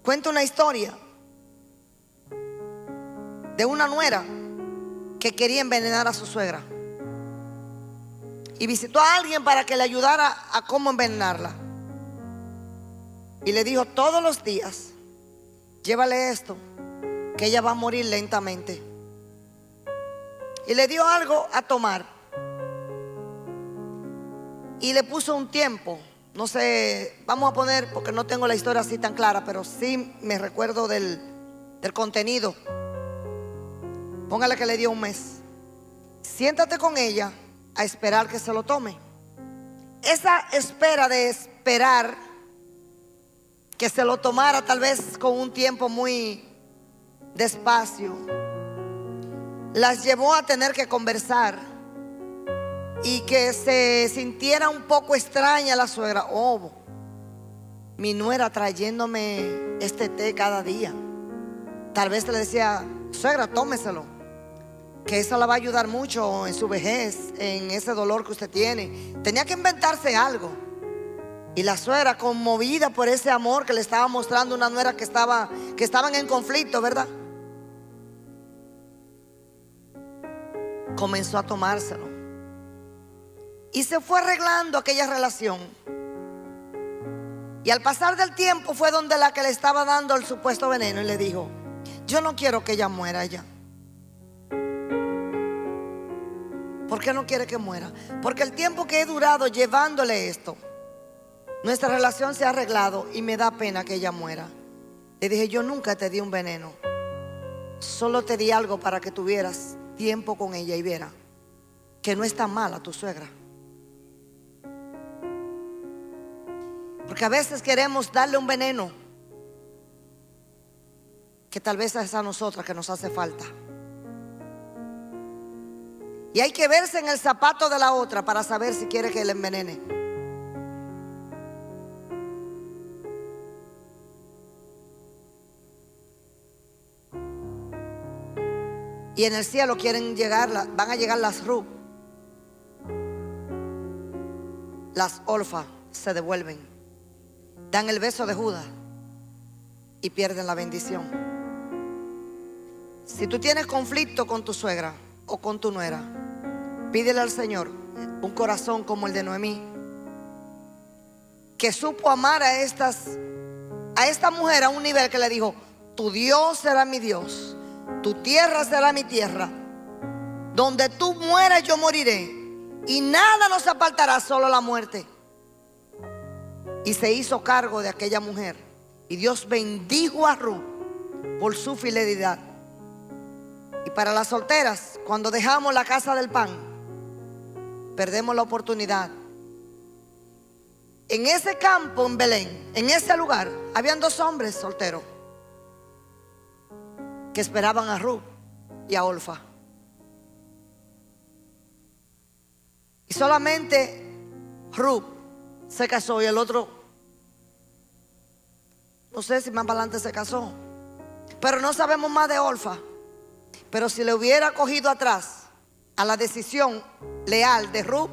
cuento una historia de una nuera que quería envenenar a su suegra y visitó a alguien para que le ayudara a cómo envenenarla. Y le dijo: todos los días llévale esto, que ella va a morir lentamente. Y le dio algo a tomar y le puso un tiempo. No sé, vamos a poner, porque no tengo la historia así tan clara, pero sí me recuerdo del contenido. Póngale que le dio un mes. Siéntate con ella a esperar que se lo tome. Esa espera de esperar que se lo tomara, tal vez con un tiempo muy despacio, las llevó a tener que conversar y que se sintiera un poco extraña la suegra. Oh, mi nuera trayéndome este té cada día. Tal vez le decía: suegra, tómeselo, que eso la va a ayudar mucho en su vejez, en ese dolor que usted tiene. Tenía que inventarse algo. Y la suegra, conmovida por ese amor que le estaba mostrando una nuera que estaban en conflicto, ¿verdad? Comenzó a tomárselo y se fue arreglando aquella relación. Y al pasar del tiempo fue donde la que le estaba dando el supuesto veneno y le dijo: yo no quiero que ella muera ya. ¿Por qué no quiere que muera? Porque el tiempo que he durado llevándole esto, nuestra relación se ha arreglado y me da pena que ella muera. Le dije: yo nunca te di un veneno, solo te di algo para que tuvieras tiempo con ella y viera que no es tan mala tu suegra. Porque a veces queremos darle un veneno que tal vez es a nosotras que nos hace falta. Y hay que verse en el zapato de la otra para saber si quiere que le envenene. Y en el cielo quieren llegar, van a llegar las Ruth. Las Orfa se devuelven, dan el beso de Judas y pierden la bendición. Si tú tienes conflicto con tu suegra o con tu nuera, pídele al Señor un corazón como el de Noemí, que supo amar a esta mujer a un nivel que le dijo: tu Dios será mi Dios, tu tierra será mi tierra, donde tú mueras yo moriré, y nada nos apartará, solo la muerte. Y se hizo cargo de aquella mujer, y Dios bendijo a Ruth por su fidelidad. Y para las solteras, cuando dejamos la casa del pan, perdemos la oportunidad. En ese campo en Belén, en ese lugar, habían 2 hombres solteros que esperaban a Ruth y a Orfa. Y solamente Ruth se casó y el otro, no sé si más para adelante se casó, pero no sabemos más de Orfa. Pero si le hubiera cogido atrás a la decisión leal de Ruth,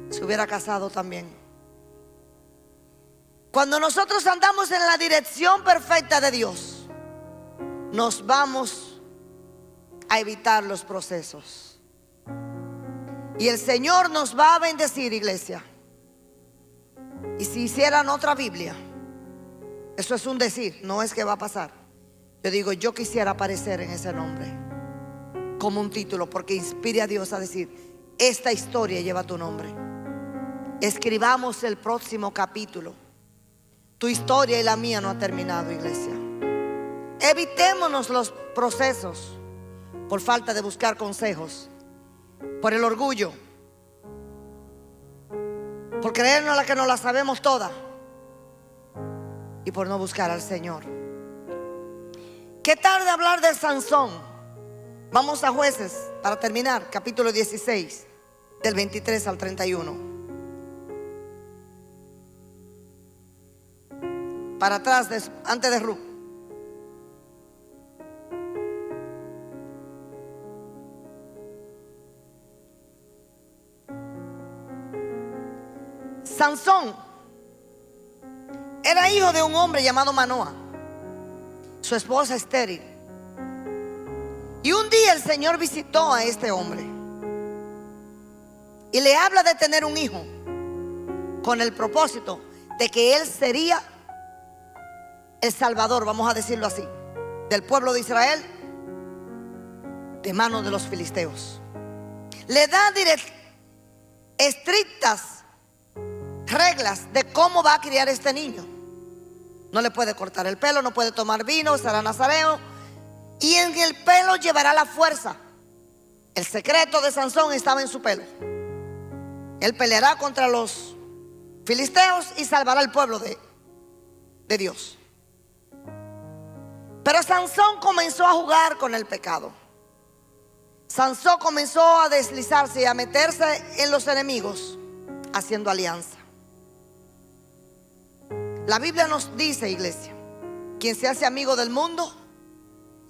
se hubiera casado también. Cuando nosotros andamos en la dirección perfecta de Dios, nos vamos a evitar los procesos. Y el Señor nos va a bendecir, iglesia. Y si hicieran otra Biblia, eso es un decir, no es que va a pasar. Yo digo, yo quisiera aparecer en ese nombre como un título, porque inspire a Dios a decir: esta historia lleva tu nombre. Escribamos el próximo capítulo. Tu historia y la mía no ha terminado, iglesia. Evitémonos los procesos por falta de buscar consejos, por el orgullo, por creernos la que no la sabemos toda, y por no buscar al Señor. ¿Qué tal de hablar de Sansón? Vamos a Jueces para terminar, capítulo 16, del 23 al 31. Para atrás, antes de Ruth. Sansón era hijo de un hombre llamado Manoa. Su esposa estéril. Y un día el Señor visitó a este hombre y le habla de tener un hijo, con el propósito de que él sería el salvador, vamos a decirlo así, del pueblo de Israel de manos de los filisteos. Le da estrictas reglas de cómo va a criar este niño. No le puede cortar el pelo, no puede tomar vino, será nazareo, y en el pelo llevará la fuerza. El secreto de Sansón estaba en su pelo. Él peleará contra los filisteos y salvará al pueblo de Dios. Pero Sansón comenzó a jugar con el pecado. Sansón comenzó a deslizarse y a meterse en los enemigos, haciendo alianza. La Biblia nos dice, iglesia, quien se hace amigo del mundo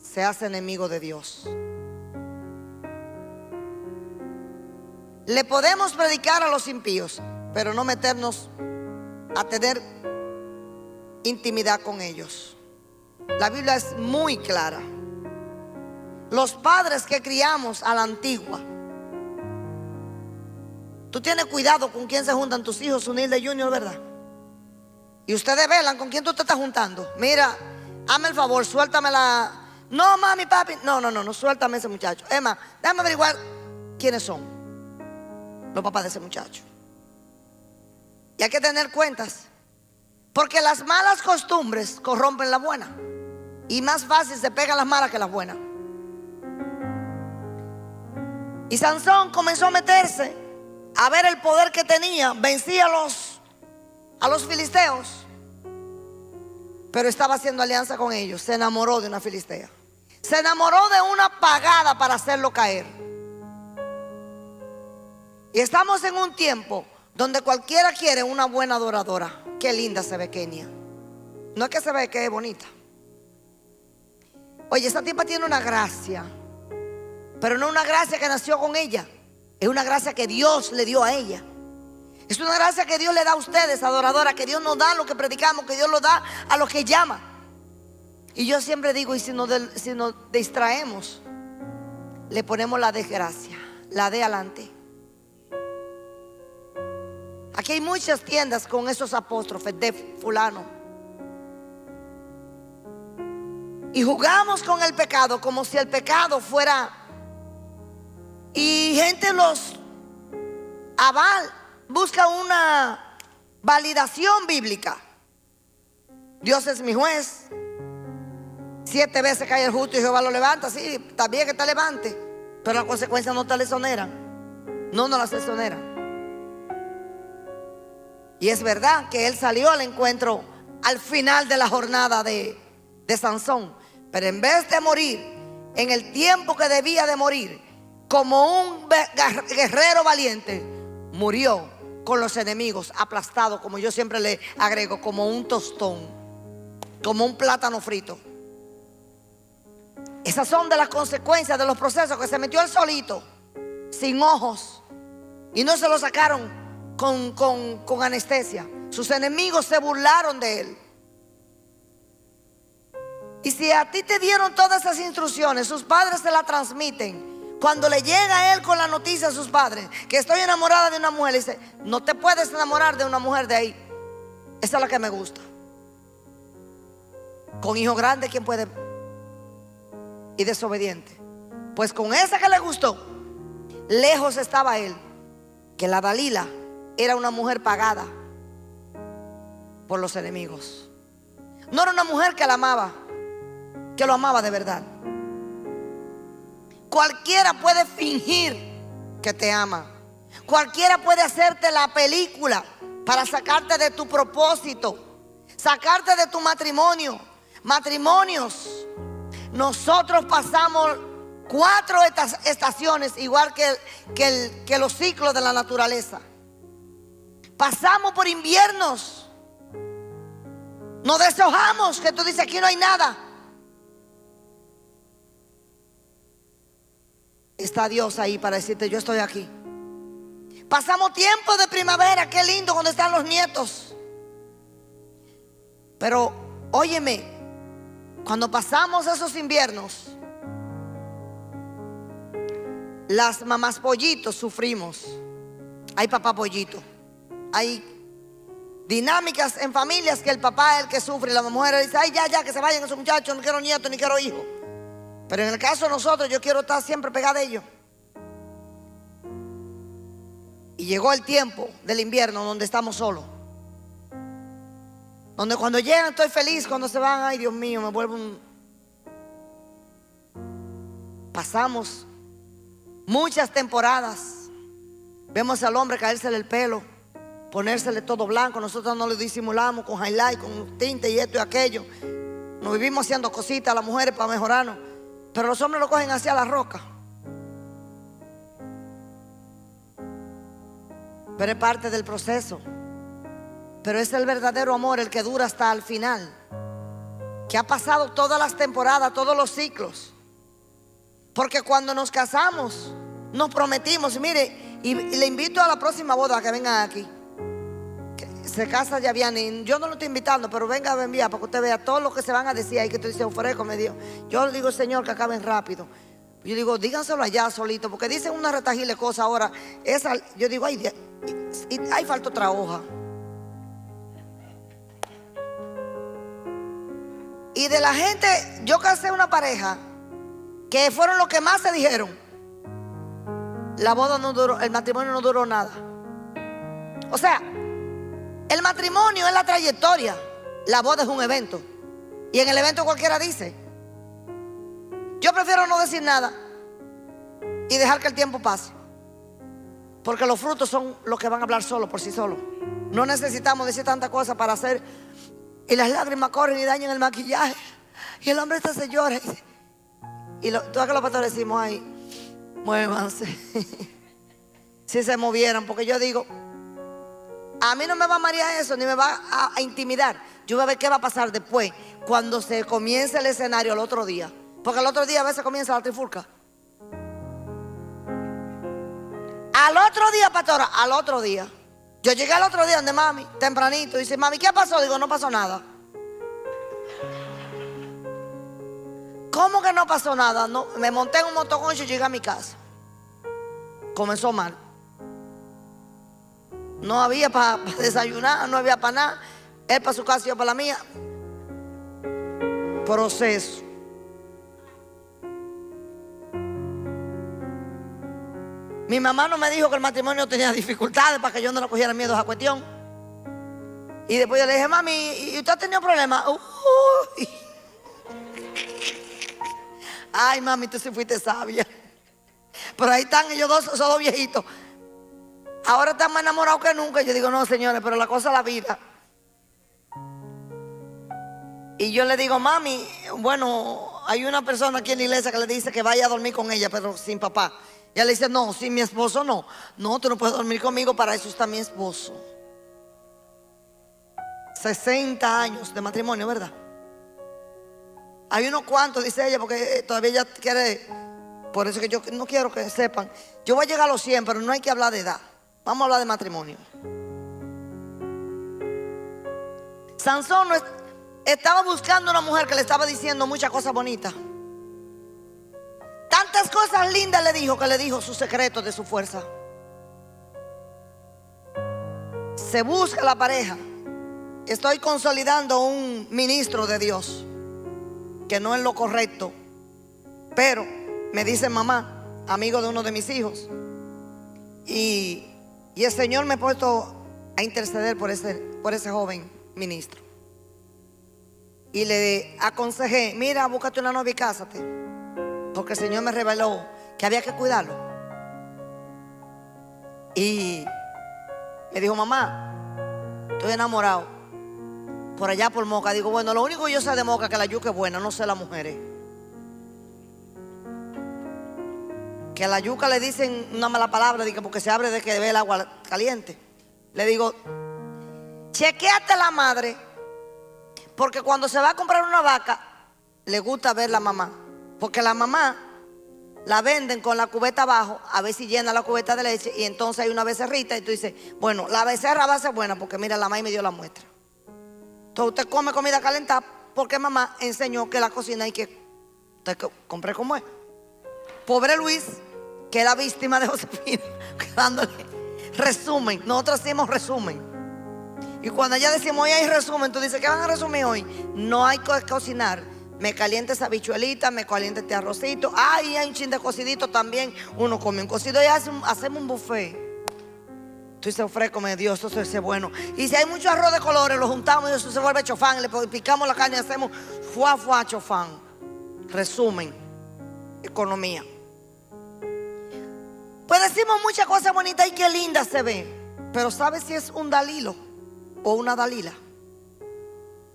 se hace enemigo de Dios. Le podemos predicar a los impíos, pero no meternos a tener intimidad con ellos. La Biblia es muy clara. Los padres que criamos a la antigua, tú tienes cuidado con quién se juntan tus hijos, Unilde Junior, ¿verdad? Y ustedes velan con quién tú te estás juntando. Mira, hazme el favor, suéltame la... No, mami, papi, no, suéltame ese muchacho. Emma, déjame averiguar quiénes son los papás de ese muchacho. Y hay que tener cuentas, porque las malas costumbres corrompen la buena, y más fácil se pegan las malas que las buenas. Y Sansón comenzó a meterse, a ver el poder que tenía. Vencía a los filisteos, pero estaba haciendo alianza con ellos. Se enamoró de una filistea, se enamoró de una pagada para hacerlo caer. Y estamos en un tiempo donde cualquiera quiere una buena adoradora. Qué linda se ve Kenia. No es que se ve que es bonita. Oye, esa tipa tiene una gracia. Pero no una gracia que nació con ella, es una gracia que Dios le dio a ella. Es una gracia que Dios le da a ustedes, adoradoras, que Dios nos da a los que predicamos, que Dios lo da a los que llama. Y yo siempre digo, y si nos distraemos, le ponemos la desgracia, la de adelante. Aquí hay muchas tiendas con esos apóstrofes de fulano. Y jugamos con el pecado como si el pecado fuera. Y gente los busca una validación bíblica. Dios es mi juez. 7 veces cae el justo y Jehová lo levanta. Sí, está bien que te levante, pero las consecuencias no te le exoneran. No las exoneran. Y es verdad que él salió al encuentro al final de la jornada de Sansón. Pero en vez de morir en el tiempo que debía de morir, como un guerrero valiente, murió con los enemigos, aplastado, como yo siempre le agrego, como un tostón, como un plátano frito. Esas son de las consecuencias de los procesos, que se metió él solito, sin ojos, y no se lo sacaron con anestesia. Sus enemigos se burlaron de él. Y si a ti te dieron todas esas instrucciones, sus padres se las transmiten. Cuando le llega a él con la noticia a sus padres que estoy enamorada de una mujer, le dice: no te puedes enamorar de una mujer de ahí. Esa es la que me gusta. Con hijo grande, ¿quién puede? Y desobediente. Pues con esa que le gustó, lejos estaba él, que la Dalila era una mujer pagada por los enemigos. No era una mujer que la amaba, que lo amaba de verdad. Cualquiera puede fingir que te ama. Cualquiera puede hacerte la película para sacarte de tu propósito, sacarte de tu matrimonio. Matrimonios, nosotros pasamos 4 estaciones, igual que los ciclos de la naturaleza. Pasamos por inviernos. Nos deshojamos, que tú dices: aquí no hay nada. Está Dios ahí para decirte: yo estoy aquí. Pasamos tiempo de primavera, qué lindo cuando están los nietos. Pero óyeme, cuando pasamos esos inviernos, las mamás pollitos sufrimos. Hay papá pollito. Hay dinámicas en familias que el papá es el que sufre y la mujer dice: ay, ya, que se vayan esos muchachos, no quiero nietos ni quiero hijos. Pero en el caso de nosotros, yo quiero estar siempre pegada a ellos. Y llegó el tiempo del invierno donde estamos solos, donde cuando llegan estoy feliz, cuando se van, ay Dios mío, me vuelvo Pasamos muchas temporadas. Vemos al hombre caérsele el pelo, ponérsele todo blanco. Nosotros no lo disimulamos con highlight, con tinte y esto y aquello. Nos vivimos haciendo cositas a las mujeres para mejorarnos. Pero los hombres lo cogen hacia la roca. Pero es parte del proceso. Pero es el verdadero amor el que dura hasta el final, que ha pasado todas las temporadas, todos los ciclos. Porque cuando nos casamos, nos prometimos, mire, y le invito a la próxima boda que vengan aquí, que se casa Yaviani. Yo no lo estoy invitando, pero venga a enviar para que usted vea todo lo que se van a decir ahí, que tú dices: ofrezco, me dio. Yo le digo: Señor, que acaben rápido. Yo digo: díganselo allá solito, porque dicen una retajile cosa ahora. Yo digo: ay, ahí falta otra hoja. Y de la gente, yo casé una pareja que fueron los que más se dijeron. La boda no duró, el matrimonio no duró nada. O sea, el matrimonio es la trayectoria, la boda es un evento. Y en el evento cualquiera dice. Yo prefiero no decir nada y dejar que el tiempo pase, porque los frutos son los que van a hablar solo por sí solos. No necesitamos decir tanta cosa para hacer. Y las lágrimas corren y dañan el maquillaje. Y el hombre se llora. Y todas que los pastores decimos: ay, muévanse. Si se movieran, porque yo digo: a mí no me va a marear eso, ni me va a intimidar. Yo voy a ver qué va a pasar después, cuando se comience el escenario el otro día. Porque el otro día a veces comienza la trifulca. Al otro día, pastora, al otro día. Yo llegué al otro día donde mami, tempranito. Dice, mami, ¿qué pasó? Digo, no pasó nada. ¿Cómo que no pasó nada? No, me monté en un motoconcho y llegué a mi casa. Comenzó mal. No había para desayunar, no había para nada. Él para su casa y yo para la mía. Proceso. Mi mamá no me dijo que el matrimonio tenía dificultades para que yo no le cogiera miedo a esa cuestión. Y después yo le dije, mami, ¿y usted ha tenido problemas? Uy. Ay, mami, tú sí fuiste sabia. Pero ahí están ellos dos, esos dos viejitos. Ahora están más enamorados que nunca. Yo digo, no, señores, pero la cosa es la vida. Y yo le digo, mami, bueno, hay una persona aquí en la iglesia que le dice que vaya a dormir con ella, pero sin papá. Y ella le dice, no, sin mi esposo no. No, tú no puedes dormir conmigo, para eso está mi esposo. 60 años de matrimonio, ¿verdad? Hay unos cuantos, dice ella, porque todavía ella quiere. Por eso que yo no quiero que sepan. Yo voy a llegar a los 100, pero no hay que hablar de edad. Vamos a hablar de matrimonio. Sansón estaba buscando una mujer que le estaba diciendo muchas cosas bonitas. Tantas cosas lindas le dijo, que le dijo su secreto de su fuerza. Se busca la pareja. Estoy consolidando un ministro de Dios, que no es lo correcto, pero me dice mamá, amigo de uno de mis hijos, y el Señor me ha puesto a interceder por ese joven ministro. Y le aconsejé, mira, búscate una novia y cásate, porque el Señor me reveló que había que cuidarlo. Y me dijo, mamá, estoy enamorado. Por allá por Moca. Digo, bueno, lo único que yo sé de Moca es que la yuca es buena, no sé las mujeres. Que a la yuca le dicen una mala palabra, porque se abre de que ve el agua caliente. Le digo, chequéate la madre, porque cuando se va a comprar una vaca, le gusta ver la mamá. Porque la mamá la venden con la cubeta abajo, a ver si llena la cubeta de leche, y entonces hay una becerrita, y tú dices, bueno, la becerra va a ser buena, porque mira, la mamá me dio la muestra. Entonces usted come comida calentada porque mamá enseñó que la cocina hay que comprar como es. Pobre Luis, que era víctima de Josefina, dándole resumen. Nosotros hacemos resumen. Y cuando ella decimos hoy hay resumen, tú dices, ¿qué van a resumir hoy? No hay que cocinar. Me calienta esa bichuelita, me calienta este arrocito. Ay, hay un chin de cocidito también. Uno come un cocido y hacemos un buffet. Tú dices, ofrécome Dios, eso es bueno. Y si hay mucho arroz de colores, lo juntamos y eso se vuelve chofán. Le picamos la carne y hacemos fuá chofán. Resumen, economía. Pues decimos muchas cosas bonitas y qué linda se ve. Pero ¿sabes si es un Dalilo o una Dalila?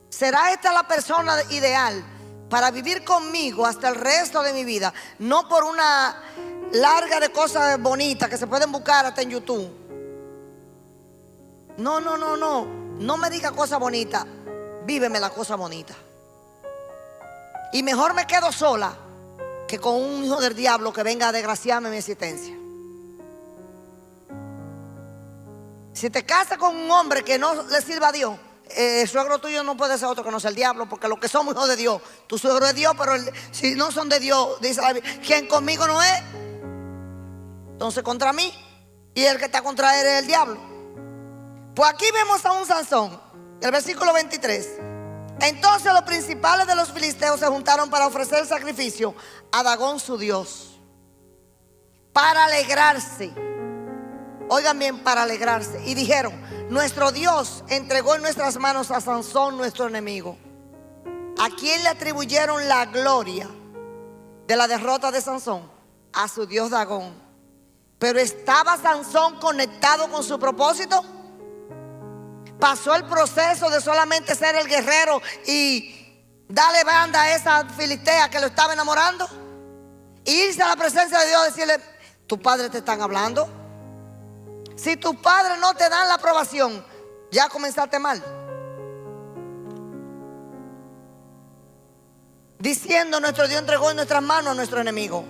¿Será esta la persona ideal para vivir conmigo hasta el resto de mi vida? No por una larga de cosas bonitas que se pueden buscar hasta en YouTube. No. No me diga cosas bonitas. Víveme la cosa bonita. Y mejor me quedo sola que con un hijo del diablo que venga a desgraciarme mi existencia. Si te casas con un hombre que no le sirva a Dios, el suegro tuyo no puede ser otro que no sea el diablo, porque los que somos hijos de Dios, tu suegro es Dios, pero si no son de Dios, dice la Biblia, quien conmigo no es, entonces contra mí, y el que está contra él es el diablo. Pues aquí vemos a un Sansón, el versículo 23. Entonces los principales de los filisteos se juntaron para ofrecer sacrificio a Dagón su dios, para alegrarse. Oigan bien, para alegrarse. Y dijeron, nuestro Dios entregó en nuestras manos a Sansón, nuestro enemigo. ¿A quién le atribuyeron la gloria de la derrota de Sansón? A su dios Dagón. Pero ¿estaba Sansón conectado con su propósito? Pasó el proceso de solamente ser el guerrero y darle banda a esa filistea que lo estaba enamorando, e irse a la presencia de Dios y decirle, tus padres te están hablando. Si tus padres no te dan la aprobación, ya comenzaste mal. Diciendo, nuestro Dios entregó en nuestras manos a nuestro enemigo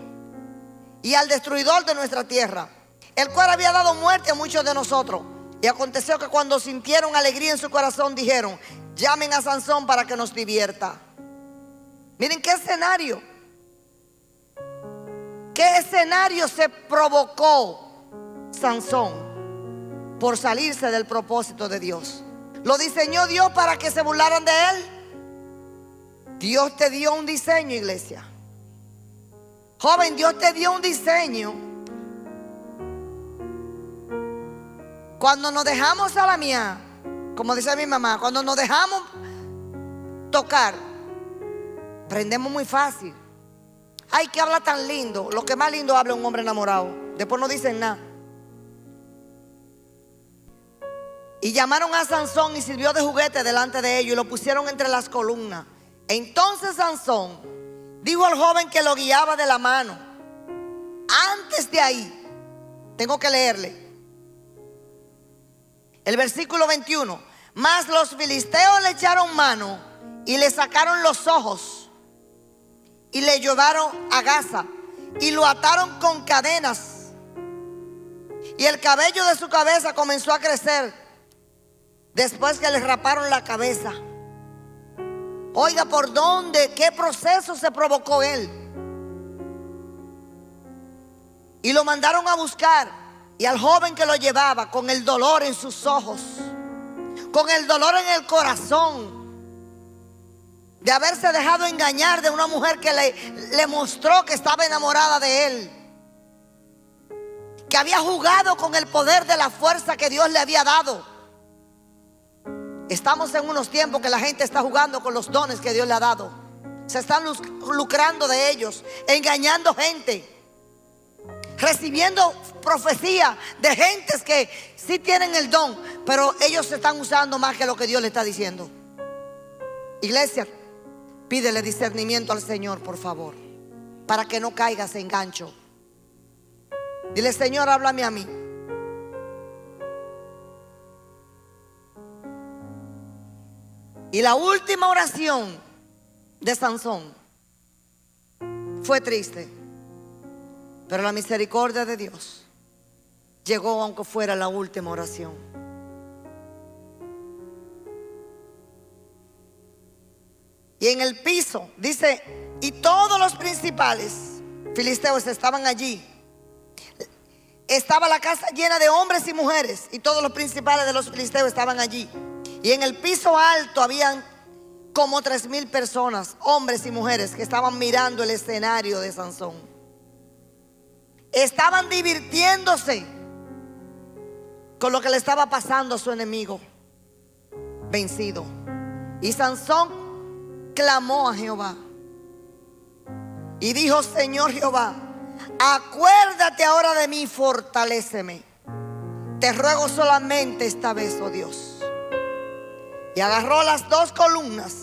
y al destruidor de nuestra tierra. el cual había dado muerte a muchos de nosotros. Y aconteció que cuando sintieron alegría en su corazón, dijeron: llamen a Sansón para que nos divierta. Miren qué escenario. ¿Qué escenario se provocó Sansón por salirse del propósito de Dios? ¿Lo diseñó Dios para que se burlaran de él? Dios te dio un diseño, iglesia. Joven, Dios te dio un diseño. Cuando nos dejamos a la mía, como dice mi mamá, cuando nos dejamos tocar, prendemos muy fácil. Ay, que habla tan lindo. Lo que más lindo habla un hombre enamorado. Después no dicen nada. Y llamaron a Sansón y sirvió de juguete delante de ellos y lo pusieron entre las columnas. Entonces Sansón dijo al joven que lo guiaba de la mano. Antes de ahí, tengo que leerle el versículo 21. Mas los filisteos le echaron mano y le sacaron los ojos y le llevaron a Gaza y lo ataron con cadenas. Y el cabello de su cabeza comenzó a crecer después que le raparon la cabeza. Oiga, ¿por dónde? ¿Qué proceso se provocó él? Y lo mandaron a buscar. Y al joven que lo llevaba, con el dolor en sus ojos, con el dolor en el corazón, de haberse dejado engañar de una mujer que le mostró que estaba enamorada de él, que había jugado con el poder de la fuerza que Dios le había dado. Estamos en unos tiempos que la gente está jugando con los dones que Dios le ha dado. Se están lucrando de ellos, engañando gente, recibiendo profecía de gentes que sí tienen el don, pero ellos se están usando más que lo que Dios le está diciendo. Iglesia, pídele discernimiento al Señor, por favor, para que no caigas en gancho. Dile: Señor, háblame a mí. Y la última oración de Sansón fue triste, pero la misericordia de Dios llegó aunque fuera la última oración. Y en el piso dice: y todos los principales filisteos estaban allí. Estaba la casa llena de hombres y mujeres, y todos los principales de los filisteos estaban allí. Y en el piso alto habían como 3,000 personas, hombres y mujeres, que estaban mirando el escenario de Sansón. Estaban divirtiéndose con lo que le estaba pasando a su enemigo vencido. Y Sansón clamó a Jehová y dijo: Señor Jehová, acuérdate ahora de mí, fortaléceme. Te ruego solamente esta vez, oh Dios. Y agarró las 2 columnas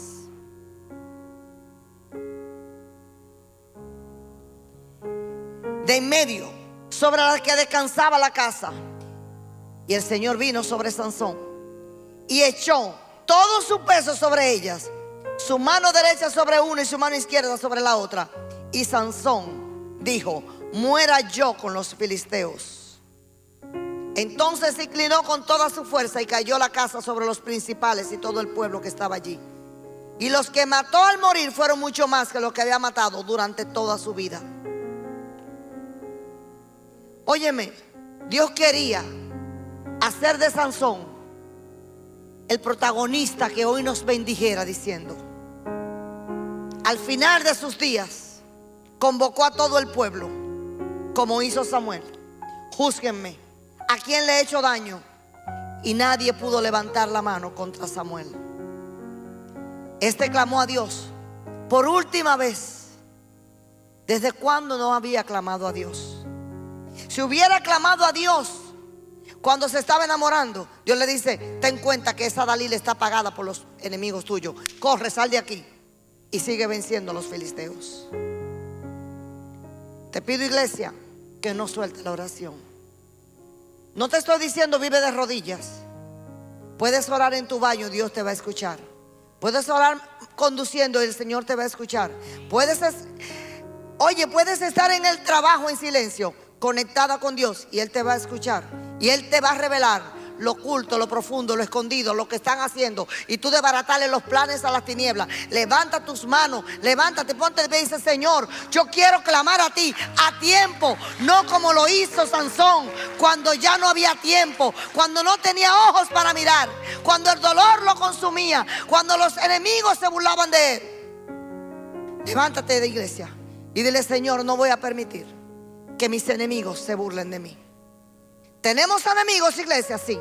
de en medio, sobre las que descansaba la casa. Y el Señor vino sobre Sansón y echó todo su peso sobre ellas, su mano derecha sobre una y su mano izquierda sobre la otra. Y Sansón dijo: muera yo con los filisteos. Entonces se inclinó con toda su fuerza y cayó la casa sobre los principales y todo el pueblo que estaba allí. Y los que mató al morir fueron mucho más que los que había matado durante toda su vida. Óyeme, Dios quería hacer de Sansón el protagonista que hoy nos bendijera, diciendo: al final de sus días convocó a todo el pueblo, como hizo Samuel: júzguenme, ¿a quién le he hecho daño? Y nadie pudo levantar la mano contra Samuel. Este clamó a Dios por última vez. ¿Desde cuándo no había clamado a Dios? Si hubiera clamado a Dios cuando se estaba enamorando, Dios le dice: ten cuenta que esa Dalila está pagada por los enemigos tuyos. Corre, sal de aquí. Y sigue venciendo a los filisteos. Te pido, iglesia, que no suelte la oración. No te estoy diciendo vive de rodillas. Puedes orar en tu baño, Dios te va a escuchar. Puedes orar conduciendo y el Señor te va a escuchar. Puedes estar en el trabajo en silencio. conectada con Dios, y Él te va a escuchar. Y Él te va a revelar lo oculto, lo profundo, lo escondido, lo que están haciendo. Y tú desbaratarle los planes a las tinieblas. Levanta tus manos, levántate, ponte de pie y dice: Señor, yo quiero clamar a ti a tiempo. No como lo hizo Sansón, cuando ya no había tiempo, cuando no tenía ojos para mirar, cuando el dolor lo consumía, cuando los enemigos se burlaban de él. Levántate de iglesia y dile: Señor, no voy a permitir que mis enemigos se burlen de mí. Tenemos enemigos, iglesia, sí.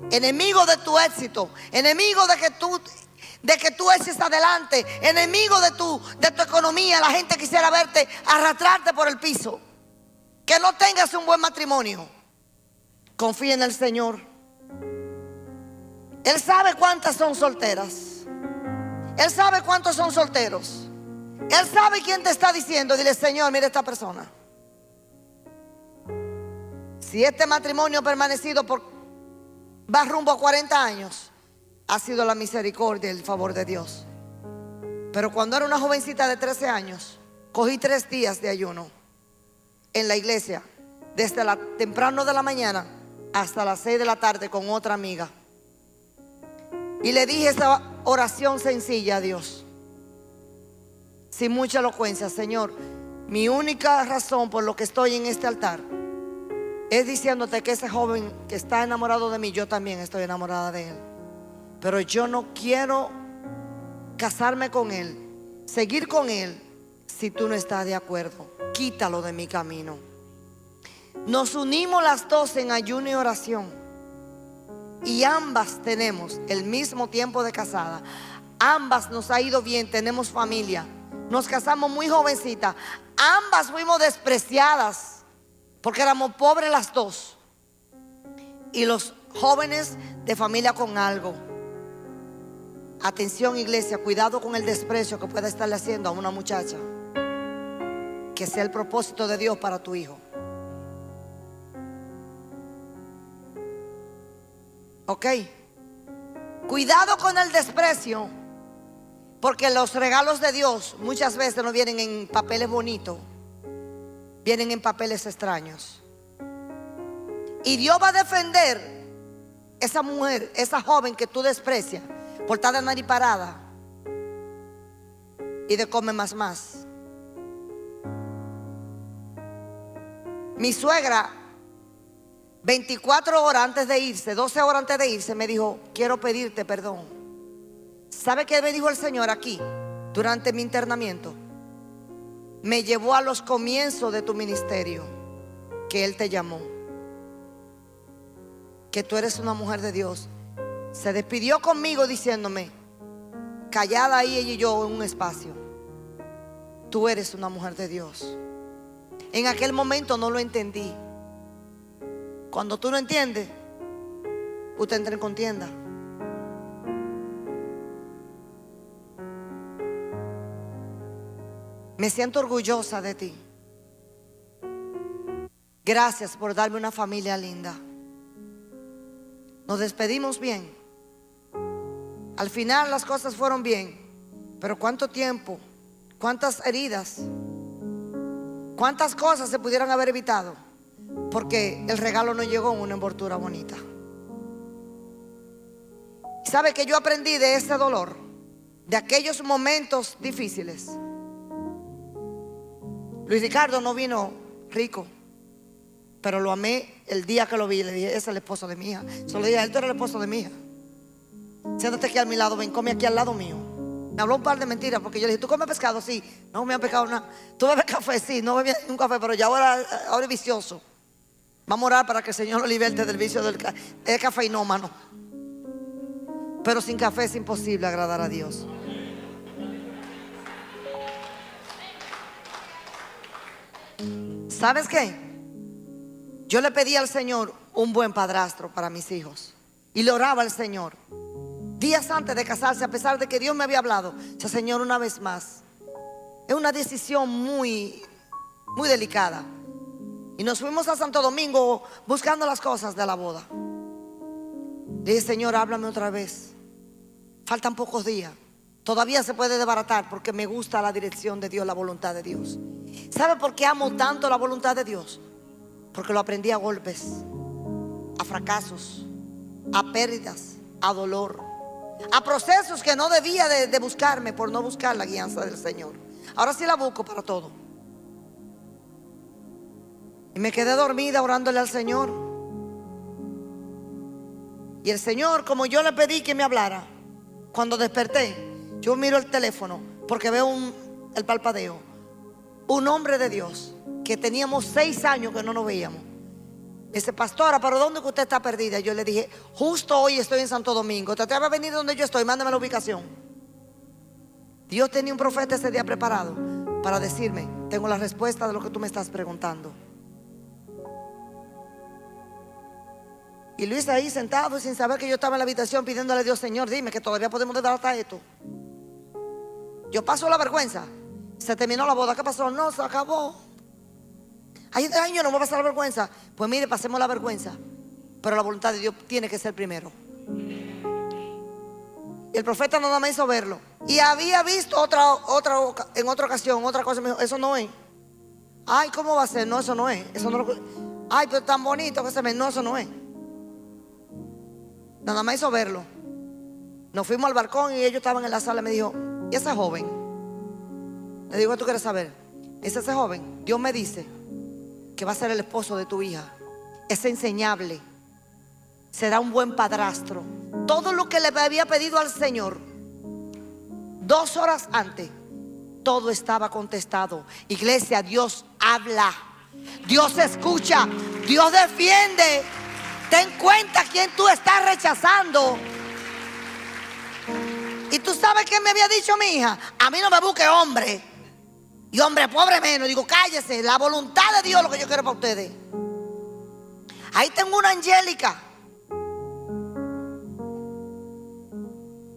Enemigos de tu éxito, enemigos de que tú eches adelante, enemigos de tu economía. La gente quisiera verte arrastrarte por el piso, que no tengas un buen matrimonio. Confía en el Señor. Él sabe cuántas son solteras. Él sabe cuántos son solteros. Él sabe quién te está diciendo. Dile: Señor, mira esta persona. Si este matrimonio ha permanecido va rumbo a 40 años, ha sido la misericordia y el favor de Dios. Pero cuando era una jovencita de 13 años, cogí 3 días de ayuno en la iglesia, desde temprano de la mañana hasta las 6 de la tarde, con otra amiga. Y le dije esa oración sencilla a Dios, sin mucha elocuencia: Señor, mi única razón por lo que estoy en este altar es diciéndote que ese joven que está enamorado de mí, yo también estoy enamorada de él. Pero yo no quiero casarme con él, seguir con él, si tú no estás de acuerdo. Quítalo de mi camino. Nos unimos las dos en ayuno y oración, y ambas tenemos el mismo tiempo de casada. Ambas nos ha ido bien, tenemos familia. Nos casamos muy jovencitas. Ambas fuimos despreciadas porque éramos pobres las dos, y los jóvenes de familia con algo. Atención, iglesia, cuidado con el desprecio que pueda estarle haciendo a una muchacha. Que sea el propósito de Dios para tu hijo. Ok. Cuidado con el desprecio, porque los regalos de Dios muchas veces no vienen en papeles bonitos, vienen en papeles extraños. Y Dios va a defender esa mujer, esa joven que tú desprecias, por estar de nariz parada y de comer más. Mi suegra, 24 horas antes de irse, 12 horas antes de irse, me dijo: quiero pedirte perdón. ¿Sabe qué me dijo el Señor aquí durante mi internamiento? Me llevó a los comienzos de tu ministerio, que Él te llamó, que tú eres una mujer de Dios. Se despidió conmigo diciéndome, callada ahí ella y yo en un espacio: tú eres una mujer de Dios. En aquel momento no lo entendí. Cuando tú no entiendes, usted entra en contienda. Me siento orgullosa de ti. Gracias por darme una familia linda. Nos despedimos bien. Al final las cosas fueron bien. Pero cuánto tiempo, cuántas heridas, cuántas cosas se pudieran haber evitado, porque el regalo no llegó en una envoltura bonita. ¿Sabe que yo aprendí de ese dolor, de aquellos momentos difíciles? Luis Ricardo no vino rico, pero lo amé el día que lo vi. Le dije: ese es el esposo de mi hija. Solo le dije: él, tú eres el esposo de mi hija. Siéntate aquí a mi lado, ven, come aquí al lado mío. Me habló un par de mentiras, porque yo le dije: ¿tú comes pescado? Sí. No me han pescado nada. ¿Tú bebes café? Sí. No bebía ningún café, pero ya ahora es vicioso. Vamos a orar para que el Señor lo liberte del vicio del cafeinómano. Pero sin café es imposible agradar a Dios. ¿Sabes qué? Yo le pedí al Señor un buen padrastro para mis hijos, y le oraba al Señor días antes de casarse, a pesar de que Dios me había hablado. O sea, Señor, una vez más, es una decisión muy delicada. Y nos fuimos a Santo Domingo buscando las cosas de la boda. Le dije: Señor, háblame otra vez. Faltan pocos días. Todavía se puede desbaratar, porque me gusta la dirección de Dios, la voluntad de Dios. ¿Sabe por qué amo tanto la voluntad de Dios? porque lo aprendí a golpes, a fracasos, a pérdidas, a dolor, a procesos que no debía de buscarme por no buscar la guianza del Señor. Ahora sí la busco para todo. Y me quedé dormida orándole al Señor. Y el Señor, como yo le pedí que me hablara, cuando desperté, yo miro el teléfono porque veo el parpadeo. Un hombre de Dios que teníamos 6 años que no nos veíamos. Me dice: pastora, ¿pero dónde que usted está perdida? Yo le dije: justo hoy estoy en Santo Domingo. ¿Te atreves a venir donde yo estoy? Mándame la ubicación. Dios tenía un profeta ese día preparado para decirme: tengo la respuesta de lo que tú me estás preguntando. Y Luis ahí sentado sin saber que yo estaba en la habitación pidiéndole a Dios: Señor, dime que todavía podemos dar hasta esto. Yo paso la vergüenza. Se terminó la boda. ¿Qué pasó? No, se acabó. Hay años no me va a pasar la vergüenza. Pues mire, pasemos la vergüenza, pero la voluntad de Dios tiene que ser primero. Y el profeta nada más me hizo verlo. Y había visto en otra ocasión, otra cosa. Me dijo: eso no es. Ay, ¿cómo va a ser? No, eso no es. Eso no lo... Ay, pero tan bonito que se me... No, eso no es. Nada más hizo verlo. Nos fuimos al balcón y ellos estaban en la sala. Me dijo: ¿y ese joven? Le digo: ¿qué tú quieres saber? Ese joven, Dios me dice que va a ser el esposo de tu hija. Es enseñable, será un buen padrastro. Todo lo que le había pedido al Señor 2 horas antes, todo estaba contestado. Iglesia, Dios habla, Dios escucha, Dios defiende. Ten cuenta quién tú estás rechazando. Y tú sabes qué me había dicho mi hija: a mí no me busque hombre, y hombre pobre menos. Digo: cállese, la voluntad de Dios es lo que yo quiero para ustedes. Ahí tengo una Angélica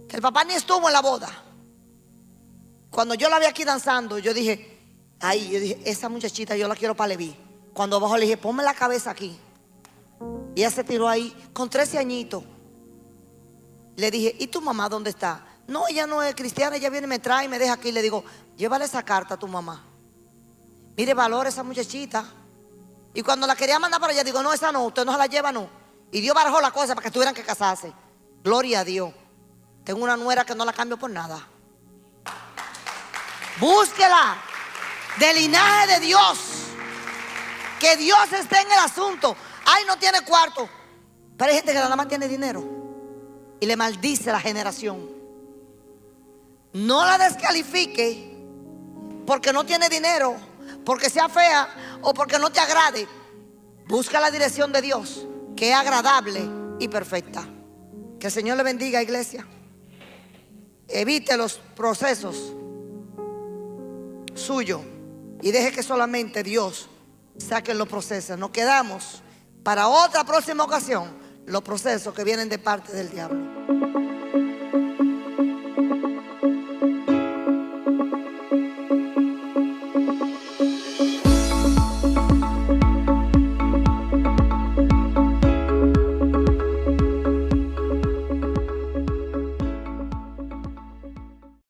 que el papá ni estuvo en la boda. Cuando yo la vi aquí danzando, yo dije: esa muchachita yo la quiero para Leví. Cuando abajo le dije: ponme la cabeza aquí. Y ella se tiró ahí con 13 añitos. Le dije: ¿y tu mamá dónde está? No, ella no es cristiana. Ella viene y me trae y me deja aquí. Le digo: llévale esa carta a tu mamá. Mire, valora esa muchachita. Y cuando la quería mandar para allá, digo: no, esa no, usted no se la lleva, no. Y Dios barajó la cosa para que tuvieran que casarse. Gloria a Dios. Tengo una nuera que no la cambio por nada. Búsquela, del linaje de Dios. Que Dios esté en el asunto. Ay, no tiene cuarto. Pero hay gente que nada más tiene dinero y le maldice la generación. No la descalifique porque no tiene dinero, porque sea fea o porque no te agrade. Busca la dirección de Dios, que es agradable y perfecta. Que el Señor le bendiga, iglesia. Evite los procesos suyos y deje que solamente Dios saque los procesos. Nos quedamos para otra próxima ocasión los procesos que vienen de parte del diablo.